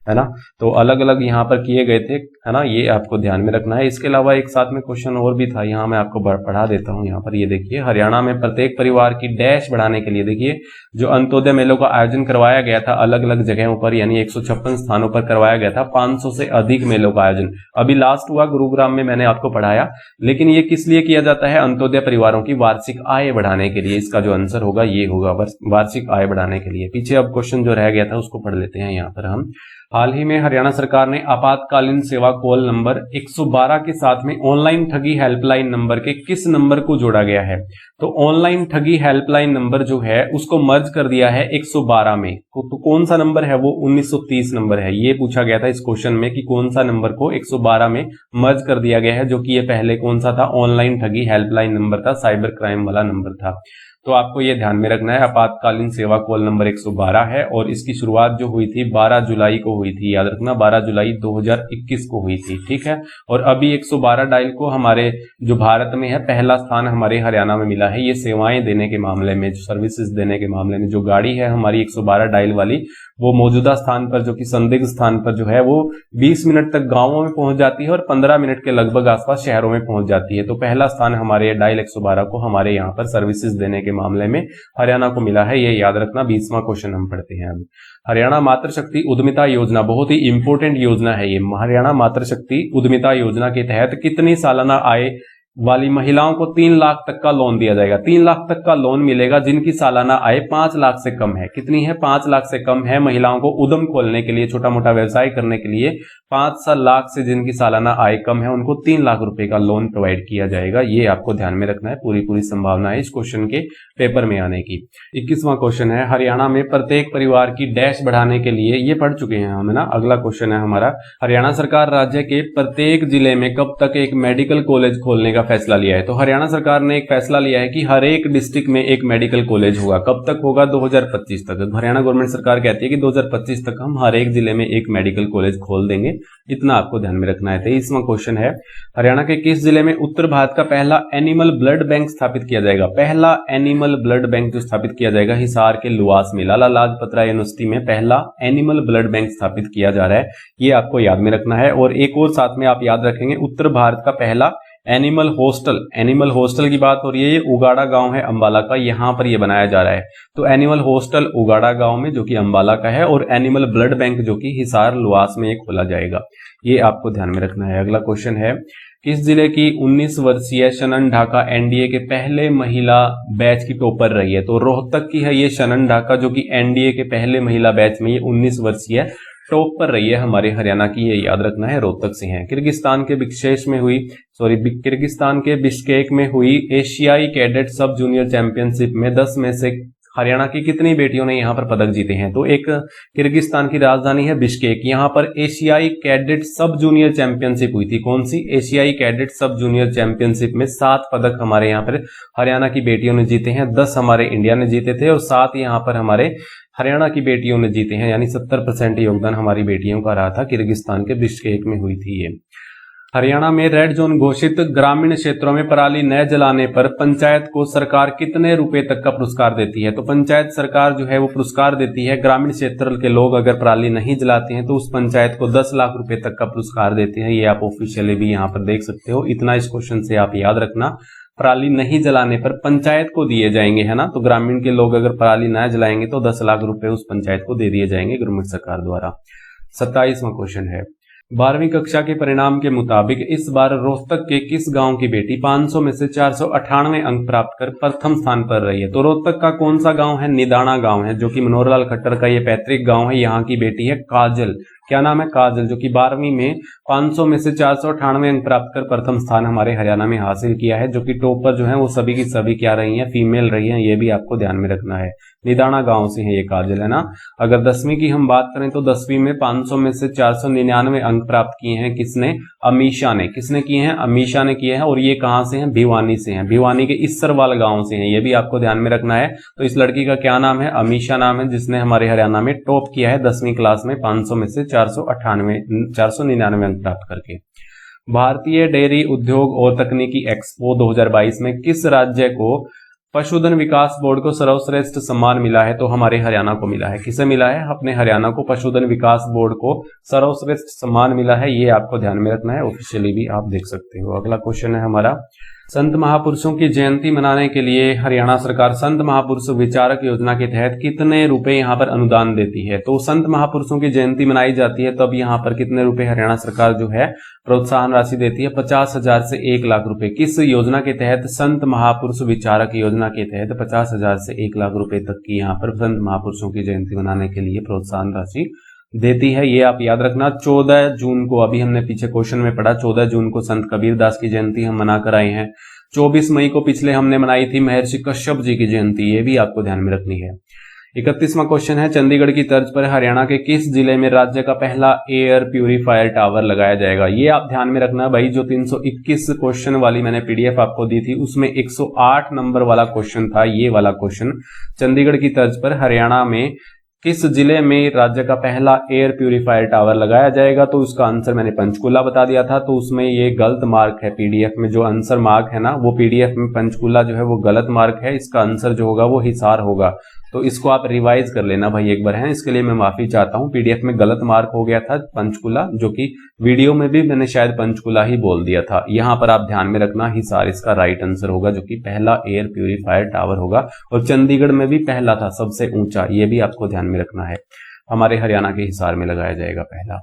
है ना। तो अलग अलग यहाँ पर किए गए थे, है ना, ये आपको ध्यान में रखना है। इसके अलावा एक साथ में क्वेश्चन और भी था, यहाँ मैं आपको पढ़ा देता हूँ। यहाँ पर ये देखिए, हरियाणा में प्रत्येक परिवार की डैश बढ़ाने के लिए, देखिए जो अंत्योदय मेलों का आयोजन करवाया गया था अलग अलग जगहों पर, यानी 156 स्थानों पर करवाया गया था। 500 से अधिक मेलों का आयोजन अभी लास्ट हुआ गुरुग्राम में, मैंने आपको पढ़ाया। लेकिन ये किस लिए किया जाता है? अंत्योदय परिवारों की वार्षिक आय बढ़ाने के लिए। इसका जो आंसर होगा ये होगा, वार्षिक आय बढ़ाने के लिए। पीछे अब क्वेश्चन जो रह गया था उसको पढ़ लेते हैं यहाँ पर हम। हाल ही में हरियाणा सरकार ने आपातकालीन सेवा कॉल नंबर 112 के साथ में ऑनलाइन ठगी हेल्पलाइन नंबर के किस नंबर को जोड़ा गया है? तो ऑनलाइन ठगी हेल्पलाइन नंबर जो है उसको मर्ज कर दिया है 112 में। तो कौन सा नंबर है वो? 1930 नंबर है। ये पूछा गया था इस क्वेश्चन में कि कौन सा नंबर को 112 में मर्ज कर दिया गया है, जो कि ये पहले कौन सा था? ऑनलाइन ठगी हेल्पलाइन नंबर था, साइबर क्राइम वाला नंबर था। तो आपको ये ध्यान में रखना है, आपातकालीन सेवा कॉल नंबर 112 है और इसकी शुरुआत जो हुई थी 12 जुलाई को हुई थी, याद रखना 12 जुलाई 2021 को हुई थी, ठीक है। और अभी 112 डायल को हमारे जो भारत में है पहला स्थान हमारे हरियाणा में मिला है। ये सेवाएं देने के मामले में, सर्विसेज देने के मामले में जो गाड़ी है हमारी 112 डायल वाली, वो मौजूदा स्थान पर, जो कि संदिग्ध स्थान पर जो है, वो 20 मिनट तक गांवों में पहुंच जाती है और 15 मिनट के लगभग आसपास शहरों में पहुंच जाती है। तो पहला स्थान हमारे डायल 112 को हमारे यहाँ पर सर्विसेज देने के मामले में हरियाणा को मिला है, ये याद रखना। 20वां क्वेश्चन हम पढ़ते हैं अब। हरियाणा मातृशक्ति उद्यमिता योजना, बहुत ही इंपॉर्टेंट योजना है ये। हरियाणा मातृशक्ति उद्यमिता योजना के तहत कितनी सालाना आय वाली महिलाओं को 3 लाख तक का लोन दिया जाएगा। 3 लाख तक का लोन मिलेगा जिनकी सालाना आय 5 लाख से कम है। कितनी है? 5 लाख से कम है। महिलाओं को उद्यम खोलने के लिए, छोटा मोटा व्यवसाय करने के लिए 5 लाख से जिनकी सालाना आय कम है, उनको 3 लाख रुपए का लोन प्रोवाइड किया जाएगा। ये आपको ध्यान में रखना है। पूरी संभावना है इस क्वेश्चन के पेपर में आने की। 21वां क्वेश्चन है, हरियाणा में प्रत्येक परिवार की डैश बढ़ाने के लिए, ये पढ़ चुके हैं हम, है ना। अगला क्वेश्चन है हमारा, हरियाणा सरकार राज्य के प्रत्येक जिले में कब तक एक मेडिकल कॉलेज खोलने का फैसला लिया है? तो हरियाणा सरकार ने एक फैसला लिया है कि हर एक डिस्ट्रिक्ट में एक मेडिकल कॉलेज होगा। कब तक होगा? 2025 तक। हरियाणा गवर्नमेंट सरकार कहती है कि 2025 तक हम हर एक जिले में एक मेडिकल कॉलेज खोल देंगे। इतना आपको ध्यान में रखना है। 23वां क्वेश्चन है, हरियाणा के किस जिले में उत्तर भारत का पहला एनिमल ब्लड बैंक स्थापित किया जाएगा? पहला एनिमल ब्लड बैंक जो स्थापित किया जाएगा, हिसार के लुआस में, लाला लाजपत राय यूनिवर्सिटी में पहला एनिमल ब्लड बैंक स्थापित किया जा रहा है। ये आपको याद में रखना है। और एक और साथ में आप याद रखेंगे, उत्तर भारत का पहला एनिमल हॉस्टल की बात हो रही है। ये उगाड़ा गांव है अंबाला का, यहां पर ये बनाया जा रहा है। तो एनिमल हॉस्टल उगाड़ा गांव में, जो कि अंबाला का है, और एनिमल ब्लड बैंक जो कि हिसार लुआस में खोला जाएगा। ये आपको ध्यान में रखना है। अगला क्वेश्चन है, किस जिले की 19 वर्षीय शनन ढाका एनडीए के पहले महिला बैच की टॉपर रही है? तो रोहतक की है ये शनन ढाका, जो कि एनडीए के पहले महिला बैच में ये 19 वर्षीय टॉप पर रही है हमारे हरियाणा की। ये याद रखना है, रोहतक से है। किर्गिस्तान के बिश्केक में हुई एशियाई कैडेट सब जूनियर चैंपियनशिप में 10 में से हरियाणा की कितनी बेटियों ने यहाँ पर पदक जीते हैं? तो एक किर्गिस्तान की राजधानी है बिश्केक, यहाँ पर एशियाई कैडेट सब जूनियर चैंपियनशिप हुई थी। कौन सी? एशियाई कैडेट सब जूनियर चैंपियनशिप में 7 पदक हमारे यहाँ पर हरियाणा की बेटियों ने जीते हैं। 10 हमारे इंडिया ने जीते थे और 7 यहाँ पर हमारे हरियाणा की बेटियों ने जीते हैं। यानी 70% योगदान हमारी बेटियों का रहा था। किर्गिस्तान के बिश्केक में हुई थी ये। हरियाणा में रेड जोन घोषित ग्रामीण क्षेत्रों में पराली न जलाने पर पंचायत को सरकार कितने रुपए तक का पुरस्कार देती है? तो पंचायत सरकार जो है वो पुरस्कार देती है, ग्रामीण क्षेत्र के लोग अगर पराली नहीं जलाते हैं तो उस पंचायत को 10 लाख रुपए तक का पुरस्कार देते हैं। ये आप ऑफिशियली भी यहाँ पर देख सकते हो। इतना इस क्वेश्चन से आप याद रखना, पराली नहीं जलाने पर पंचायत को दिए जाएंगे, है ना। तो ग्रामीण के लोग अगर पराली न जलाएंगे तो 10 लाख रुपए उस पंचायत को दे दिए जाएंगे गवर्नमेंट सरकार द्वारा। 27वां क्वेश्चन है, 12वीं कक्षा के परिणाम के मुताबिक इस बार रोहतक के किस गांव की बेटी 500 में से 498 अंक प्राप्त कर प्रथम स्थान पर रही है? तो रोहतक का कौन सा गांव है? निदाना गांव है, जो कि मनोहरलाल खट्टर का ये पैतृक गांव है। यहाँ की बेटी है काजल। क्या नाम है? काजल, जो कि 12वीं में 500 में से 498 अंक प्राप्त कर प्रथम स्थान हमारे हरियाणा में हासिल किया है। जो कि टॉपर जो है वो सभी की सभी क्या रही हैं? फीमेल रही हैं। ये भी आपको ध्यान में रखना है। निदाना गांव से है ये काजल, है ना। अगर 10वीं की हम बात करें तो 10वीं में 500 में से 499 अंक प्राप्त किए हैं किसने? अमीशा ने। किसने किए हैं? अमीशा ने किए हैं। और ये कहां से हैं? भिवानी से हैं। भिवानी के इसरवाल गांव से हैं। ये भी आपको ध्यान में रखना है। तो इस लड़की का क्या नाम है? अमीशा नाम है, जिसने हमारे हरियाणा में टॉप किया है 10वीं क्लास में 500 में से 499 अंक प्राप्त करके। भारतीय डेयरी उद्योग और तकनीकी एक्सपो 2022 में किस राज्य को पशुधन विकास बोर्ड को सर्वश्रेष्ठ सम्मान मिला है? तो हमारे हरियाणा को मिला है। किसे मिला है? अपने हरियाणा को पशुधन विकास बोर्ड को सर्वश्रेष्ठ सम्मान मिला है। ये आपको ध्यान में रखना है, ऑफिशियली भी आप देख सकते हो। अगला क्वेश्चन है हमारा, संत महापुरुषों की जयंती मनाने के लिए हरियाणा सरकार संत महापुरुष विचारक योजना के तहत कितने रुपए यहाँ पर अनुदान देती है? तो संत महापुरुषों की जयंती मनाई जाती है तब यहाँ पर कितने रुपए हरियाणा सरकार जो है प्रोत्साहन राशि देती है? 50,000 से 1 लाख रुपए। किस योजना के तहत? संत महापुरुष विचारक योजना के तहत 50,000 से 1 लाख रुपए तक की यहाँ पर संत महापुरुषों की जयंती मनाने के लिए प्रोत्साहन राशि देती है। ये आप याद रखना। 14 जून को, अभी हमने पीछे क्वेश्चन में पढ़ा, 14 जून को संत कबीरदास की जयंती हम मना कर आए हैं। 24 मई को पिछले हमने मनाई थी महर्षि कश्यप जी की जयंती। ये भी आपको ध्यान में रखनी है। 31वां क्वेश्चन है, चंडीगढ़ की तर्ज पर हरियाणा के किस जिले में राज्य का पहला एयर प्यूरिफायर टावर लगाया जाएगा? ये आप ध्यान में रखना भाई। जो 321 क्वेश्चन वाली मैंने पीडीएफ आपको दी थी उसमें 108 नंबर वाला क्वेश्चन था ये वाला क्वेश्चन। चंडीगढ़ की तर्ज पर हरियाणा में किस जिले में राज्य का पहला एयर प्यूरिफायर टावर लगाया जाएगा? तो उसका आंसर मैंने पंचकूला बता दिया था। तो उसमें ये गलत मार्क है। पीडीएफ में जो आंसर मार्क है ना, वो पीडीएफ में पंचकूला जो है वो गलत मार्क है। इसका आंसर जो होगा वो हिसार होगा। तो इसको आप रिवाइज कर लेना भाई एक बार, है। इसके लिए मैं माफी चाहता हूँ, पीडीएफ में गलत मार्क हो गया था पंचकुला, जो कि वीडियो में भी मैंने शायद पंचकुला ही बोल दिया था। यहाँ पर आप ध्यान में रखना, हिसार इसका राइट आंसर होगा, जो कि पहला एयर प्यूरिफायर टावर होगा। और चंडीगढ़ में भी पहला था, सबसे ऊंचा, ये भी आपको ध्यान में रखना है। हमारे हरियाणा के हिसार में लगाया जाएगा पहला।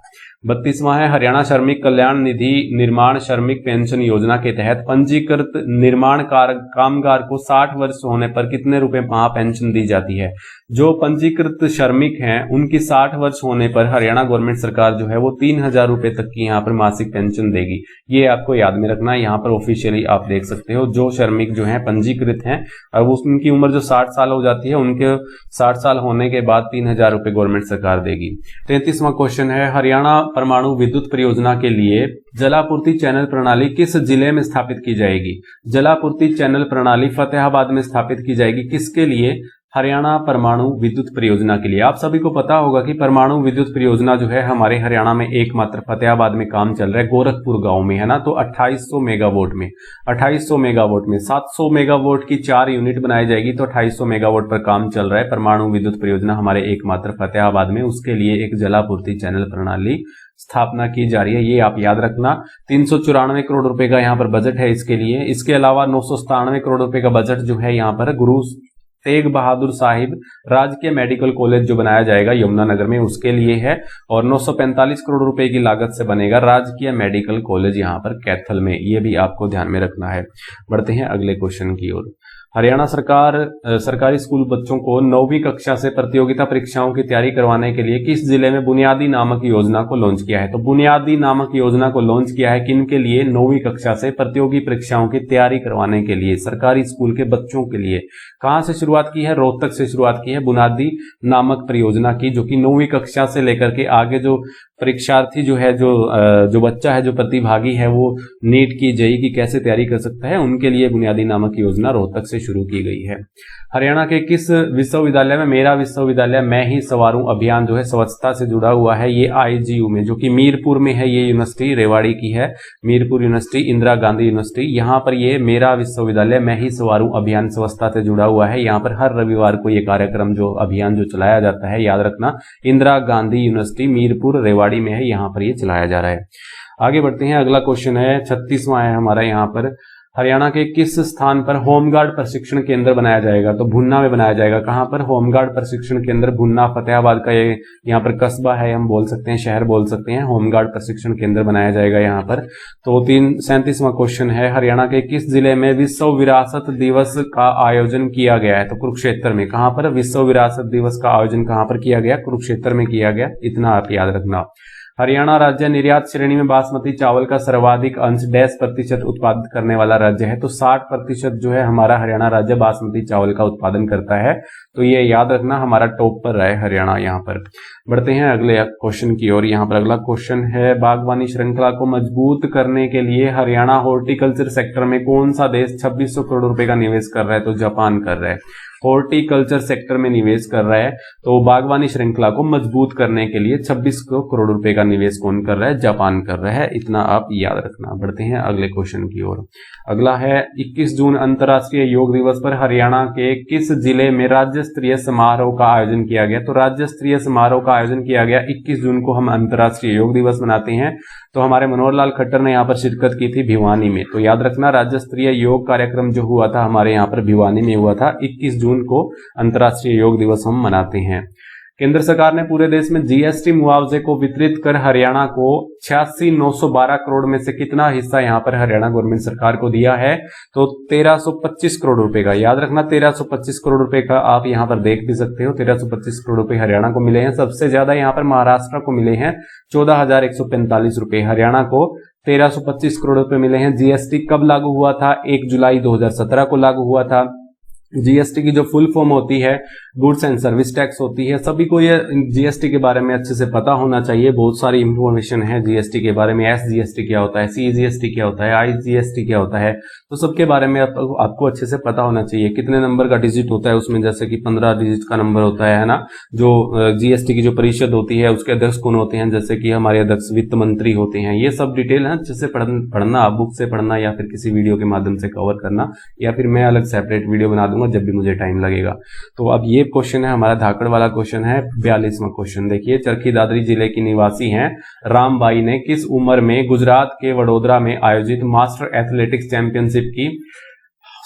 32वां है, हरियाणा श्रमिक कल्याण निधि निर्माण श्रमिक पेंशन योजना के तहत पंजीकृत निर्माण कामगार को 60 वर्ष होने पर कितने रुपए माह पेंशन दी जाती है। जो पंजीकृत श्रमिक हैं उनकी 60 वर्ष होने पर हरियाणा गवर्नमेंट सरकार जो है वो 3000 रुपए तक की यहाँ पर मासिक पेंशन देगी। ये आपको याद में रखना है। यहाँ पर ऑफिशियली आप देख सकते हो, जो श्रमिक जो है पंजीकृत हैं और उनकी उम्र जो 60 साल हो जाती है, उनके 60 साल होने के बाद 3000 रुपए गवर्नमेंट सरकार देगी। 33वां क्वेश्चन है, हरियाणा परमाणु विद्युत परियोजना के लिए जलापूर्ति चैनल प्रणाली किस जिले में स्थापित की जाएगी। जलापूर्ति चैनल प्रणाली फतेहाबाद में स्थापित की जाएगी। किसके लिए? हरियाणा परमाणु विद्युत परियोजना के लिए। आप सभी को पता होगा कि परमाणु विद्युत परियोजना जो है हमारे हरियाणा में एकमात्र फतेहाबाद में काम चल रहा है, गोरखपुर गांव में, है ना। तो 2800 मेगावाट में 700 मेगावाट की 4 यूनिट बनाई जाएगी, तो 2800 मेगावाट पर काम चल रहा है। परमाणु विद्युत परियोजना हमारे एकमात्र फतेहाबाद में, उसके लिए एक जलापूर्ति चैनल प्रणाली स्थापना की जा रही है, ये आप याद रखना। 394 करोड़ रुपए का यहाँ पर बजट है इसके लिए। इसके अलावा 997 करोड़ रुपए का बजट जो है यहाँ पर गुरु तेग बहादुर साहिब राजकीय मेडिकल कॉलेज जो बनाया जाएगा यमुनानगर में, उसके लिए है। और 945 करोड़ रुपए की लागत से बनेगा राजकीय मेडिकल कॉलेज यहाँ पर कैथल में, ये भी आपको ध्यान में रखना है। बढ़ते हैं अगले क्वेश्चन की ओर। हरियाणा सरकार सरकारी स्कूल बच्चों को 9वीं कक्षा से प्रतियोगिता परीक्षाओं की तैयारी करवाने के लिए किस जिले में बुनियादी नामक योजना को लॉन्च किया है। तो बुनियादी नामक योजना को लॉन्च किया है किन के लिए? 9वीं कक्षा से प्रतियोगी परीक्षाओं की तैयारी करवाने के लिए, सरकारी स्कूल के बच्चों के लिए। कहां से शुरुआत की है? रोहतक से शुरुआत की है बुनियादी नामक परियोजना की, जो कि 9वीं कक्षा से लेकर के आगे जो परीक्षार्थी जो है, जो बच्चा है, जो प्रतिभागी है, वो नीट की जेईई की कैसे तैयारी कर सकता है, उनके लिए बुनियादी नामक योजना रोहतक से शुरू की गई है। हरियाणा के किस विश्वविद्यालय में मेरा विश्वविद्यालय मैं ही सवारूं अभियान जो है स्वच्छता से जुड़ा हुआ है? ये आईजीयू में, जो कि मीरपुर में है, ये यूनिवर्सिटी रेवाड़ी की है, मीरपुर यूनिवर्सिटी, इंदिरा गांधी यूनिवर्सिटी। यहाँ पर ये मेरा विश्वविद्यालय मैं ही सवारूं अभियान स्वच्छता से जुड़ा हुआ है। यहाँ पर हर रविवार को ये कार्यक्रम जो अभियान जो चलाया जाता है, याद रखना, इंदिरा गांधी यूनिवर्सिटी मीरपुर रेवाड़ी में है, यहाँ पर ये चलाया जा रहा है। आगे बढ़ते हैं, अगला क्वेश्चन है 36वां है हमारा। यहाँ पर हरियाणा के किस स्थान पर होमगार्ड प्रशिक्षण केंद्र बनाया जाएगा? तो भुन्ना में बनाया जाएगा। कहां पर? होमगार्ड प्रशिक्षण केंद्र भुन्ना, फतेहाबाद का ये यहाँ पर कस्बा है, हम बोल सकते हैं, शहर बोल सकते हैं। होमगार्ड प्रशिक्षण केंद्र बनाया जाएगा यहाँ पर। तो 37वां क्वेश्चन है, हरियाणा के किस जिले में विश्व विरासत दिवस का आयोजन किया गया है? तो कुरुक्षेत्र में। कहां पर? विश्व विरासत दिवस का आयोजन कहां पर किया गया? कुरुक्षेत्र में किया गया, इतना आप याद रखना। हरियाणा राज्य निर्यात श्रेणी में बासमती चावल का सर्वाधिक अंश 10% उत्पादित करने वाला राज्य है। तो 60% जो है हमारा हरियाणा राज्य बासमती चावल का उत्पादन करता है, तो ये याद रखना, हमारा टॉप पर रहा है हरियाणा यहाँ पर। बढ़ते हैं अगले क्वेश्चन की ओर। यहाँ पर अगला क्वेश्चन है, बागवानी श्रृंखला को मजबूत करने के लिए हरियाणा हॉर्टिकल्चर सेक्टर में कौन सा देश 2600 करोड़ रुपए का निवेश कर रहा है? तो जापान कर रहा है। हॉर्टिकल्चर सेक्टर में निवेश कर रहा है, तो बागवानी श्रृंखला को मजबूत करने के लिए 26 करोड़ रुपए का निवेश कौन कर रहा है? जापान कर रहा है, इतना आप याद रखना। बढ़ते हैं अगले क्वेश्चन की ओर। अगला है, 21 जून अंतर्राष्ट्रीय योग दिवस पर हरियाणा के किस जिले में राज्य स्तरीय समारोह का आयोजन किया गया? तो राज्य स्तरीय समारोह का आयोजन किया गया 21 जून को हम अंतर्राष्ट्रीय योग दिवस मनाते हैं। तो हमारे मनोहर लाल खट्टर ने यहाँ पर शिरकत की थी भिवानी में। तो याद रखना, राज्य स्तरीय योग कार्यक्रम जो हुआ था हमारे यहाँ पर भिवानी में हुआ था। 21 जून को अंतर्राष्ट्रीय योग दिवस हम मनाते हैं। केंद्र सरकार ने पूरे देश में जीएसटी मुआवजे को वितरित कर हरियाणा को 86,912 करोड़ में से कितना हिस्सा यहाँ पर हरियाणा गवर्नमेंट सरकार को दिया है? तो 1325 करोड़ रुपए का। याद रखना, 1325 करोड़ रुपए का आप यहाँ पर देख भी सकते हो। 1325 करोड़ रुपए हरियाणा को मिले हैं। सबसे ज्यादा यहाँ पर महाराष्ट्र को मिले हैं 14,145 रुपए। हरियाणा को 1325 करोड़ रुपए मिले हैं। जीएसटी कब लागू हुआ था? 1 जुलाई 2017 को लागू हुआ था। जीएसटी की जो फुल फॉर्म होती है गुड्स एंड सर्विस टैक्स होती है। सभी को ये जीएसटी के बारे में अच्छे से पता होना चाहिए। बहुत सारी इंफॉर्मेशन है जीएसटी के बारे में। एसजीएसटी क्या होता है, सीजीएसटी क्या होता है, आईजीएसटी क्या होता है, तो सबके बारे में आपको अच्छे से पता होना चाहिए। कितने नंबर का डिजिट होता है उसमें, जैसे कि 15 डिजिट का नंबर होता है ना। जो जीएसटी की जो परिषद होती है उसके अध्यक्ष कौन होते हैं? जैसे कि हमारे अध्यक्ष वित्त मंत्री होते हैं। ये सब डिटेल है, अच्छे से पढ़ना, बुक से पढ़ना या फिर किसी वीडियो के माध्यम से कवर करना, या फिर मैं अलग सेपरेट वीडियो बना दूंगा दूंगा जब भी मुझे टाइम लगेगा। तो अब ये क्वेश्चन है हमारा धाकड़ वाला क्वेश्चन है 42वां क्वेश्चन। देखिए, चरखी दादरी जिले की निवासी हैं रामबाई ने किस उम्र में गुजरात के वडोदरा में आयोजित मास्टर एथलेटिक्स चैंपियनशिप की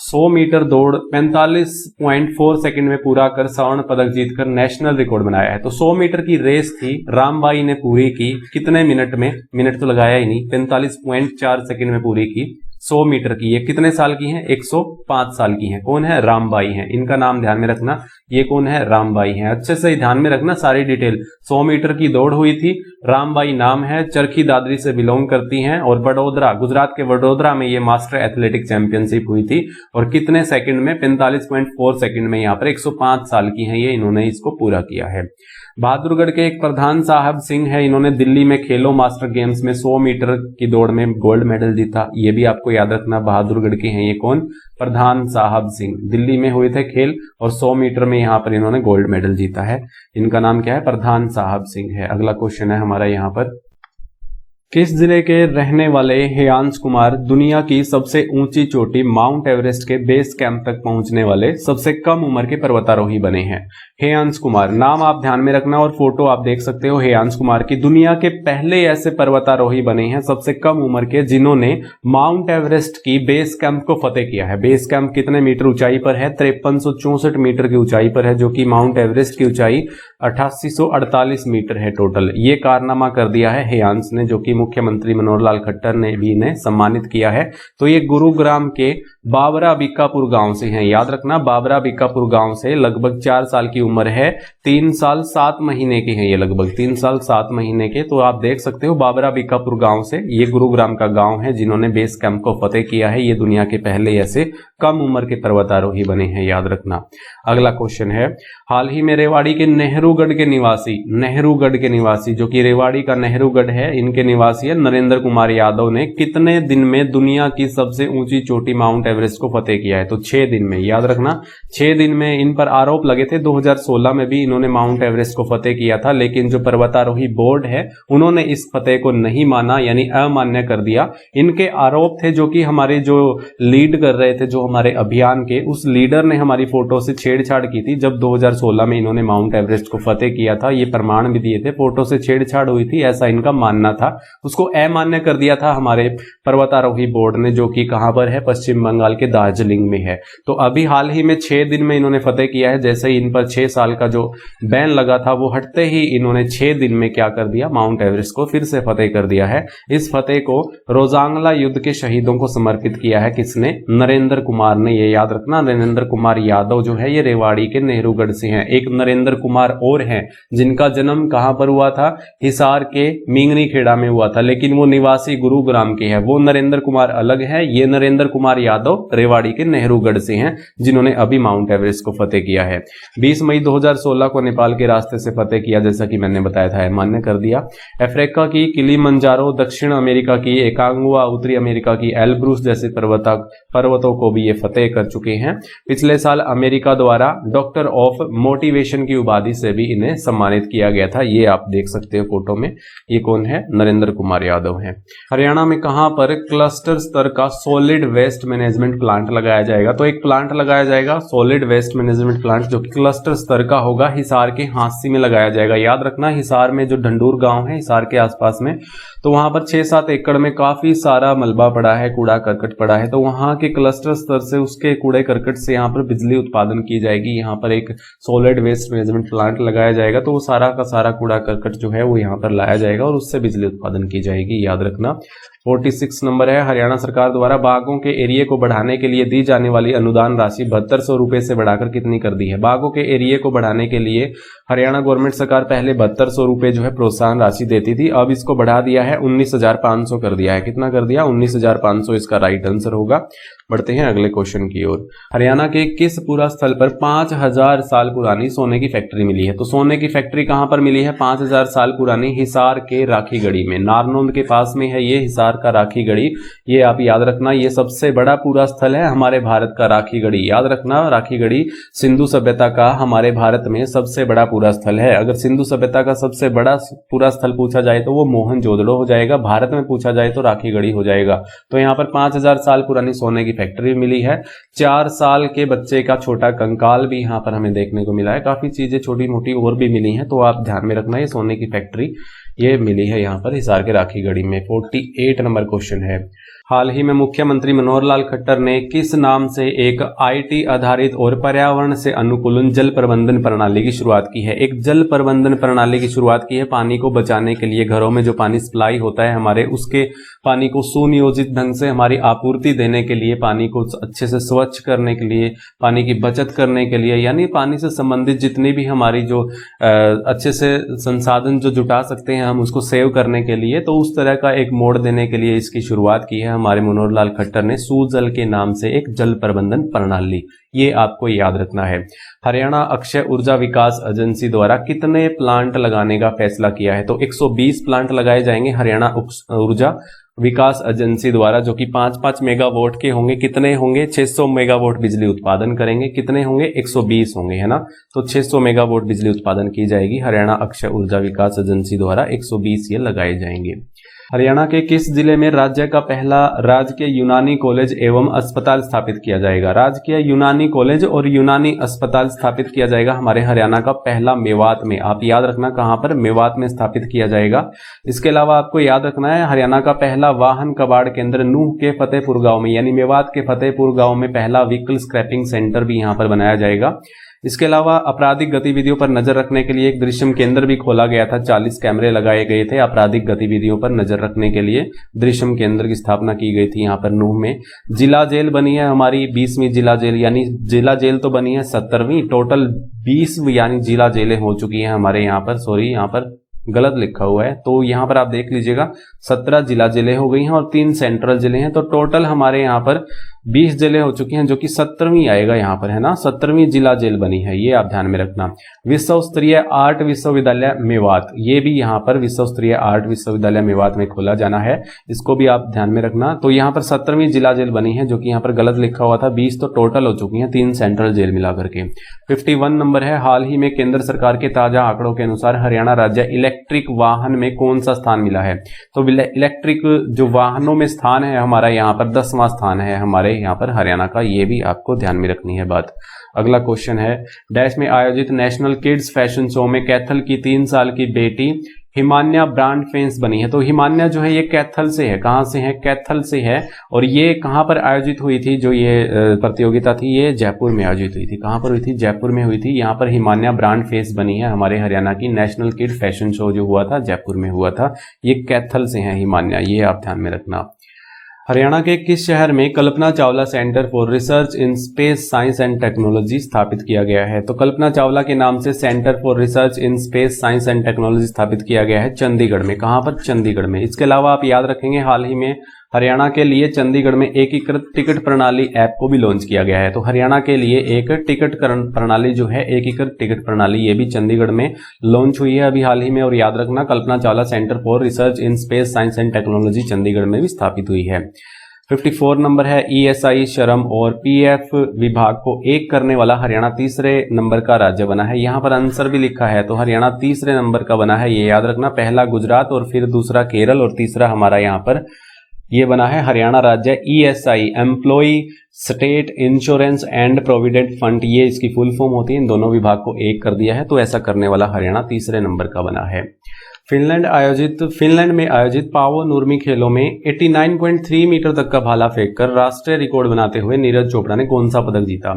100 मीटर दौड़ 45.4 सेकंड में पूरा कर स्वर्ण पदक जीतकर नेशनल रिकॉर्ड बनाया है। तो 100 मीटर की रेस थी, रामबाई ने पूरी की कितने मिनट में, मिनट तो लगाया ही नहीं, 45.4 सेकंड में पूरी की 100 मीटर की। ये कितने साल की हैं? 105 साल की हैं। कौन है? रामबाई हैं। इनका नाम ध्यान में रखना, ये कौन है? रामबाई हैं। अच्छे से ध्यान में रखना सारी डिटेल। 100 मीटर की दौड़ हुई थी, रामबाई नाम है, चरखी दादरी से बिलोंग करती हैं और वडोदरा, गुजरात के वडोदरा में ये मास्टर एथलेटिक चैंपियनशिप हुई थी और कितने सेकंड में? 45.4 सेकंड में। यहाँ पर 105 साल की हैं ये, इन्होंने इसको पूरा किया है। बहादुरगढ़ के एक प्रधान साहब सिंह है, इन्होंने दिल्ली में खेलो मास्टर गेम्स में 100 मीटर की दौड़ में गोल्ड मेडल जीता। ये भी आपको याद रखना, बहादुरगढ़ के हैं ये कौन? प्रधान साहब सिंह। दिल्ली में हुए थे खेल और 100 मीटर में यहाँ पर इन्होंने गोल्ड मेडल जीता है। इनका नाम क्या है? प्रधान साहब सिंह है। अगला क्वेश्चन है हमारा यहाँ पर, किस जिले के रहने वाले हेयांश कुमार दुनिया की सबसे ऊंची चोटी माउंट एवरेस्ट के बेस कैंप तक पहुंचने वाले सबसे कम उम्र के पर्वतारोही बने हैं? हेयांश कुमार नाम आप ध्यान में रखना और फोटो आप देख सकते हो हेयांश कुमार की। दुनिया के पहले ऐसे पर्वतारोही बने हैं सबसे कम उम्र के जिन्होंने माउंट एवरेस्ट की बेस कैंप को फतेह किया है। बेस कैंप कितने मीटर ऊंचाई पर है? 5364 मीटर की ऊंचाई पर है, जो कि माउंट एवरेस्ट की ऊंचाई 8848 मीटर है टोटल। ये कारनामा कर दिया है हेयांश ने, जो कि मुख्यमंत्री मनोहर लाल खट्टर ने भी इन्हें सम्मानित किया है। तो ये गुरुग्राम के बाबरा बीकापुर गांव से हैं, याद रखना, बाबरा बीकापुर गांव से। लगभग 4 साल की उम्र है, 3 साल 7 महीने के हैं ये, लगभग 3 साल 7 महीने के। तो आप देख सकते हो बाबरा बीकापुर गांव से, ये गुरुग्राम का गांव है जिन्होंने बेस कैंप को फतेह किया है। ये दुनिया के पहले ऐसे कम उम्र के पर्वतारोही बने हैं, याद रखना। अगला क्वेश्चन है, हाल ही में रेवाड़ी के नेहरूगढ़ के निवासी, नेहरूगढ़ के निवासी जो कि रेवाड़ी का नेहरूगढ़ है, इनके निवासी है नरेंद्र कुमार यादव ने कितने दिन में दुनिया की सबसे ऊंची चोटी माउंट एवरेस्ट को फतेह किया है? तो 6 दिन में, याद रखना 6 दिन में। इन पर आरोप लगे थे 2016 में भी इन्होंने माउंट एवरेस्ट को फतेह किया था, लेकिन जो पर्वतारोही बोर्ड है उन्होंने इस फतेह को नहीं माना, यानी अमान्य कर दिया। इनके आरोप थे जो कि हमारे जो लीड कर रहे थे, जो हमारे अभियान के, उस लीडर ने हमारी फोटो से छेड़छाड़ की थी जब 2016 में इन्होंने माउंट एवरेस्ट को फतेह किया था। ये प्रमाण भी दिए थे, फोटो से छेड़छाड़ हुई थी ऐसा इनका मानना था। उसको अमान्य कर दिया था हमारे पर्वतारोही बोर्ड ने, जो कि कहां पर है? पश्चिम बंगाल के दार्जिलिंग में है। तो अभी हाल ही में 6 दिन में इन्होंने फतेह किया है। जैसे ही इन पर 6 साल का जो बैन लगा था वो हटते ही इन्होंने 6 दिन में क्या कर दिया? माउंट एवरेस्ट को फिर से फतेह कर दिया है। इस फतेह को रोजांगला युद्ध के शहीदों को समर्पित किया है। किसने? नरेंद्र कुमार ने। ये याद रखना, नरेंद्र कुमार यादव जो है ये रेवाड़ी के नेहरूगढ़ से हैं। एक नरेंद्र कुमार और हैं जिनका जन्म कहां पर हुआ था? हिसार के मिंगनी खेड़ा में हुआ था, लेकिन वो निवासी गुरुग्राम के हैं। वो नरेंद्र कुमार अलग है, ये नरेंद्र कुमार यादव रेवाड़ी के नेहरूगढ़ से हैं जिन्होंने अभी माउंट एवरेस्ट को फतेह किया है। 20 मई 2016 को नेपाल के रास्ते से फतेह किया, जैसा कि मैंने बताया था, मान्य कर दिया। अफ्रीका की किलिमंजारो, दक्षिण अमेरिका की एकांगुआ, उत्तरी अमेरिका की एल्ब्रूस जैसे पर्वतों को भी ये फतेह कर चुके हैं। पिछले साल अमेरिका द्वारा डॉक्टर ऑफ मोटिवेशन की उपाधि से भी इन्हें सम्मानित किया गया था। ये आप देख सकते हो फोटो में, ये कौन है? नरेंद्र कुमार यादव है। हरियाणा में कहां पर क्लस्टर स्तर का सॉलिड वेस्ट मैनेजमेंट प्लांट लगाया जाएगा? तो एक प्लांट लगाया जाएगा सॉलिड वेस्ट मैनेजमेंट प्लांट, जो कि क्लस्टर स्तर का होगा, हिसार के हांसी में लगाया जाएगा। याद रखना, हिसार में जो ढंडूर गांव है हिसार के आसपास में, तो वहां पर 6-7 एकड़ में काफी सारा मलबा पड़ा है, कूड़ा करकट पड़ा है। तो वहां के क्लस्टर स्तर से उसके कूड़े करकट से यहाँ पर बिजली उत्पादन की जाएगी। यहाँ पर एक सॉलिड वेस्ट मैनेजमेंट प्लांट लगाया जाएगा, तो वो सारा का सारा कूड़ा करकट जो है वो यहाँ पर लाया जाएगा और उससे बिजली उत्पादन की जाएगी, याद रखना। 46 नंबर है, हरियाणा सरकार द्वारा बाघों के एरिए को बढ़ाने के लिए दी जाने वाली अनुदान राशि 7200 रुपए से बढ़ाकर कितनी कर दी है? बाघों के एरिए को बढ़ाने के लिए हरियाणा गवर्नमेंट सरकार पहले 7200 रुपए जो है प्रोत्साहन राशि देती थी, अब इसको बढ़ा दिया है, 19500 कर दिया है। कितना कर दिया? 19500 इसका राइट आंसर होगा। बढ़ते हैं अगले क्वेश्चन की ओर। हरियाणा के किस पूरा स्थल पर 5000 साल पुरानी सोने की फैक्ट्री मिली है? तो सोने की फैक्ट्री कहां पर मिली है 5000 साल पुरानी? हिसार के राखीगढ़ी में, नारनौंद के पास में है ये हिसार हिसार का राखीगढ़ी, ये आप याद रखना, ये सबसे बड़ा पूरा स्थल है हमारे भारत का राखीगढ़ी। याद रखना, राखीगढ़ी सिंधु सभ्यता का हमारे भारत में सबसे बड़ा पूरा स्थल है। अगर सिंधु सभ्यता का सबसे बड़ा पूरा स्थल पूछा जाए तो वो मोहनजोदड़ो हो जाएगा, भारत में पूछा जाए तो राखीगढ़ी हो जाएगा। तो यहाँ पर 5000 साल पुरानी सोने की फैक्ट्री मिली है। 4 साल के बच्चे का छोटा कंकाल भी यहाँ पर हमें देखने को मिला है। काफी चीजें छोटी मोटी और भी मिली हैं, तो आप ध्यान में रखना, ये सोने की फैक्ट्री ये मिली है यहाँ पर हिसार के राखीगढ़ी में। 48 नंबर क्वेश्चन है, हाल ही में मुख्यमंत्री मनोहर लाल खट्टर ने किस नाम से एक आईटी आधारित और पर्यावरण से अनुकूल जल प्रबंधन प्रणाली की शुरुआत की है? एक जल प्रबंधन प्रणाली की शुरुआत की है पानी को बचाने के लिए। घरों में जो पानी सप्लाई होता है हमारे, उसके पानी को सुनियोजित ढंग से हमारी आपूर्ति देने के लिए, पानी को अच्छे से स्वच्छ करने के लिए, पानी की बचत करने के लिए, यानी पानी से संबंधित जितनी भी हमारी जो अच्छे से संसाधन जो जुटा सकते हैं हम उसको सेव करने के लिए, तो उस तरह का एक मोड़ देने के लिए इसकी शुरुआत की है हमारे मनोहर लाल खट्टर ने, सुजल के नाम से एक जल प्रबंधन प्रणाली। ये आपको याद रखना है। हरियाणा अक्षय ऊर्जा विकास एजेंसी द्वारा कितने प्लांट लगाने का फैसला किया है? तो 120 प्लांट लगाए जाएंगे हरियाणा ऊर्जा विकास एजेंसी द्वारा, जो कि 5-5 मेगावाट के होंगे। कितने होंगे? 600 मेगावाट बिजली उत्पादन करेंगे। कितने होंगे? 120 होंगे, है ना। तो 600 मेगावाट बिजली उत्पादन की जाएगी हरियाणा अक्षय ऊर्जा विकास एजेंसी द्वारा। 120 ये लगाए जाएंगे। हरियाणा के किस जिले में राज्य का पहला राजकीय यूनानी कॉलेज एवं अस्पताल स्थापित किया जाएगा? राजकीय यूनानी कॉलेज और यूनानी अस्पताल स्थापित किया जाएगा हमारे हरियाणा का पहला मेवात में। आप याद रखना कहां पर? मेवात में स्थापित किया जाएगा। इसके अलावा आपको याद रखना है हरियाणा का पहला वाहन कबाड़ केंद्र नूह के फतेहपुर गांव में, यानी मेवात के फतेहपुर गांव में पहला व्हीकल स्क्रैपिंग सेंटर भी यहां पर बनाया जाएगा। इसके अलावा आपराधिक गतिविधियों पर नजर रखने के लिए एक दृश्यम केंद्र भी खोला गया था। 40 कैमरे लगाए गए थे आपराधिक गतिविधियों पर नजर रखने के लिए। दृश्यम केंद्र की स्थापना की गई थी यहाँ पर नूह में। जिला जेल बनी है हमारी 20वीं जिला जेल, यानी जिला जेल तो बनी है 17वीं, टोटल 20 यानी जिला जेलें हो चुकी हैं हमारे यहाँ पर। सॉरी, यहाँ पर गलत लिखा हुआ है, तो यहाँ पर आप देख लीजिएगा 17 जिला जेलें हो गई हैं और 3 सेंट्रल जेलें हैं। तो टोटल हमारे यहाँ पर 20 जेलें हो चुकी हैं, जो कि 17वीं आएगा यहाँ पर, है ना। 17वीं जिला जेल बनी है, ये आप ध्यान में रखना। विश्व स्तरीय आर्ट विश्वविद्यालय मेवात, ये भी यहाँ पर विश्व स्तरीय आर्ट विश्वविद्यालय मेवात में खोला जाना है, इसको भी आप ध्यान में रखना। तो यहाँ पर 17वीं जिला जेल बनी है, जो कि यहाँ पर गलत लिखा हुआ था। 20 तो टोटल हो चुकी हैं, 3 सेंट्रल जेल मिला करके। 51 नंबर है, हाल ही में केंद्र सरकार के ताजा आंकड़ों के अनुसार हरियाणा राज्य इलेक्ट्रिक वाहन में कौन सा स्थान मिला है? तो इलेक्ट्रिक जो वाहनों में स्थान है हमारा यहाँ पर 10वां स्थान है हमारे यहाँ पर हरियाणा का। ये भी आपको ध्यान में रखनी है बात। अगला क्वेश्चन है, डैश में आयोजित नेशनल किड्स फैशन शो में कैथल की 3 साल की बेटी हिमान्या ब्रांड फेंस बनी है। तो हिमान्या जो है ये कैथल से है। कहाँ से है? कैथल से है। और ये कहाँ पर आयोजित हुई थी? जो ये प्रतियोगिता थी ये जयपुर में आयोजित हुई थी। कहाँ पर हुई थी? जयपुर में हुई थी। यहाँ पर हिमान्या ब्रांड फेस बनी है हमारे हरियाणा की। नेशनल किड फैशन शो जो हुआ था जयपुर में हुआ था, ये कैथल से है हिमान्या, ये आप ध्यान में रखना। हरियाणा के किस शहर में Kalpana Chawla centre for research in space science and technology स्थापित किया गया है? तो कल्पना चावला के नाम से centre for research in space science and technology स्थापित किया गया है चंडीगढ़ में। कहां पर? चंडीगढ़ में। इसके अलावा आप याद रखेंगे हाल ही में हरियाणा के लिए चंडीगढ़ में एकीकृत टिकट प्रणाली ऐप को भी लॉन्च किया गया है। तो हरियाणा के लिए एक टिकट प्रणाली जो है, एकीकृत टिकट प्रणाली, ये भी चंडीगढ़ में लॉन्च हुई है अभी हाल ही में। और याद रखना Kalpana Chawla centre for research in space science and technology Chandigarh में भी स्थापित हुई है। 54 नंबर है, ईएसआई, श्रम और पीएफ विभाग को एक करने वाला हरियाणा तीसरे नंबर का राज्य बना है। यहाँ पर आंसर भी लिखा है, तो हरियाणा तीसरे नंबर का बना है, ये याद रखना। पहला गुजरात और फिर दूसरा केरल और तीसरा हमारा यहाँ पर ये बना है हरियाणा राज्य। ESI, employ state insurance and provident fund, ये इसकी फुल फॉर्म होती है। इन दोनों विभाग को एक कर दिया है, तो ऐसा करने वाला हरियाणा तीसरे नंबर का बना है। फिनलैंड में आयोजित पावो नुर्मी खेलों में 89.3 मीटर तक का भाला फेंककर राष्ट्रीय रिकॉर्ड बनाते हुए नीरज चोपड़ा ने कौन सा पदक जीता?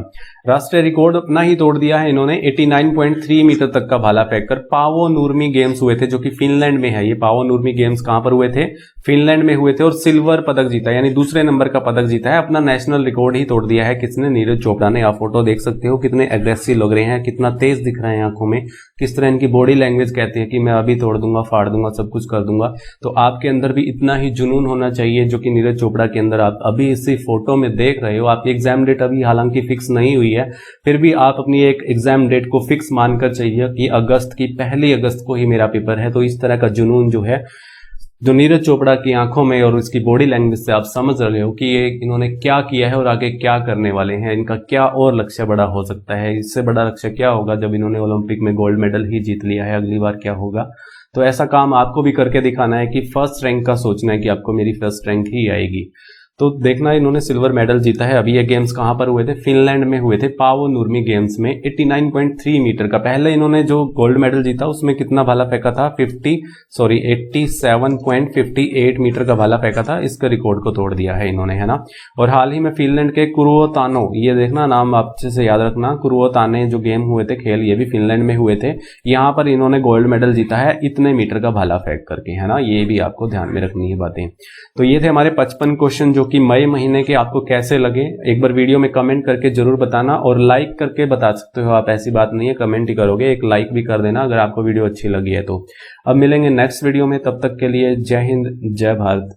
राष्ट्रीय रिकॉर्ड अपना ही तोड़ दिया है इन्होंने। 89.3 मीटर तक का भाला फेंककर पावो नुर्मी गेम्स हुए थे, जो कि फिनलैंड में है। ये पावो नुर्मी गेम्स कहां पर हुए थे? फिनलैंड में हुए थे। और सिल्वर पदक जीता, यानी दूसरे नंबर का पदक जीता है। अपना नेशनल रिकॉर्ड ही तोड़ दिया है। किसने? नीरज चोपड़ा ने। आप फोटो देख सकते हो, कितने एग्रेसिव लग रहे हैं, कितना तेज दिख रहे हैं आंखों में, किस तरह इनकी बॉडी लैंग्वेज कहती है कि मैं अभी तोड़ दूंगा, फाड़ दूंगा, सब कुछ कर दूंगा। तो आपके अंदर भी इतना ही जुनून होना चाहिए जो कि नीरज चोपड़ा के अंदर आप अभी इसी फोटो में देख रहे हो। आपकी एग्जाम डेट अभी हालांकि फिक्स नहीं हुई है, फिर भी आप अपनी एक एग्जाम डेट को फिक्स मानकर चाहिए कि अगस्त की 1 अगस्त को ही मेरा पेपर है। तो इस तरह का जुनून जो है जो नीरज चोपड़ा की आंखों में और उसकी बॉडी लैंग्वेज से आप समझ रहे हो कि ये इन्होंने क्या किया है और आगे क्या करने वाले हैं, इनका क्या और लक्ष्य बड़ा हो सकता है, इससे बड़ा लक्ष्य क्या होगा जब इन्होंने ओलंपिक में गोल्ड मेडल ही जीत लिया है, अगली बार क्या होगा। तो ऐसा काम आपको भी करके दिखाना है कि फर्स्ट रैंक का सोचना है कि आपको मेरी फर्स्ट रैंक ही आएगी। तो देखना इन्होंने सिल्वर मेडल जीता है। अभी ये गेम्स कहाँ पर हुए थे, फिनलैंड में हुए थे, पावो नुर्मी गेम्स में 89.3 मीटर का। पहले इन्होंने जो गोल्ड मेडल जीता उसमें कितना भाला फेंका था, 87.58 मीटर का भाला फेंका था। इसका रिकॉर्ड को तोड़ दिया है इन्होंने, है ना। और हाल ही में फिनलैंड के कुरुओ तानो, ये देखना नाम आप अच्छे से याद रखना, कुरुओ ताने जो गेम हुए थे, खेल, ये भी फिनलैंड में हुए थे। यहाँ पर इन्होंने गोल्ड मेडल जीता है इतने मीटर का भाला फेंक करके, है ना। ये भी आपको ध्यान में रखनी है बातें। तो ये थे हमारे 55 क्वेश्चन जो कि मई महीने के आपको कैसे लगे, एक बार वीडियो में कमेंट करके जरूर बताना, और लाइक करके बता सकते हो आप, ऐसी बात नहीं है कमेंट ही करोगे, एक लाइक भी कर देना अगर आपको वीडियो अच्छी लगी है तो। अब मिलेंगे नेक्स्ट वीडियो में, तब तक के लिए जय हिंद, जय भारत।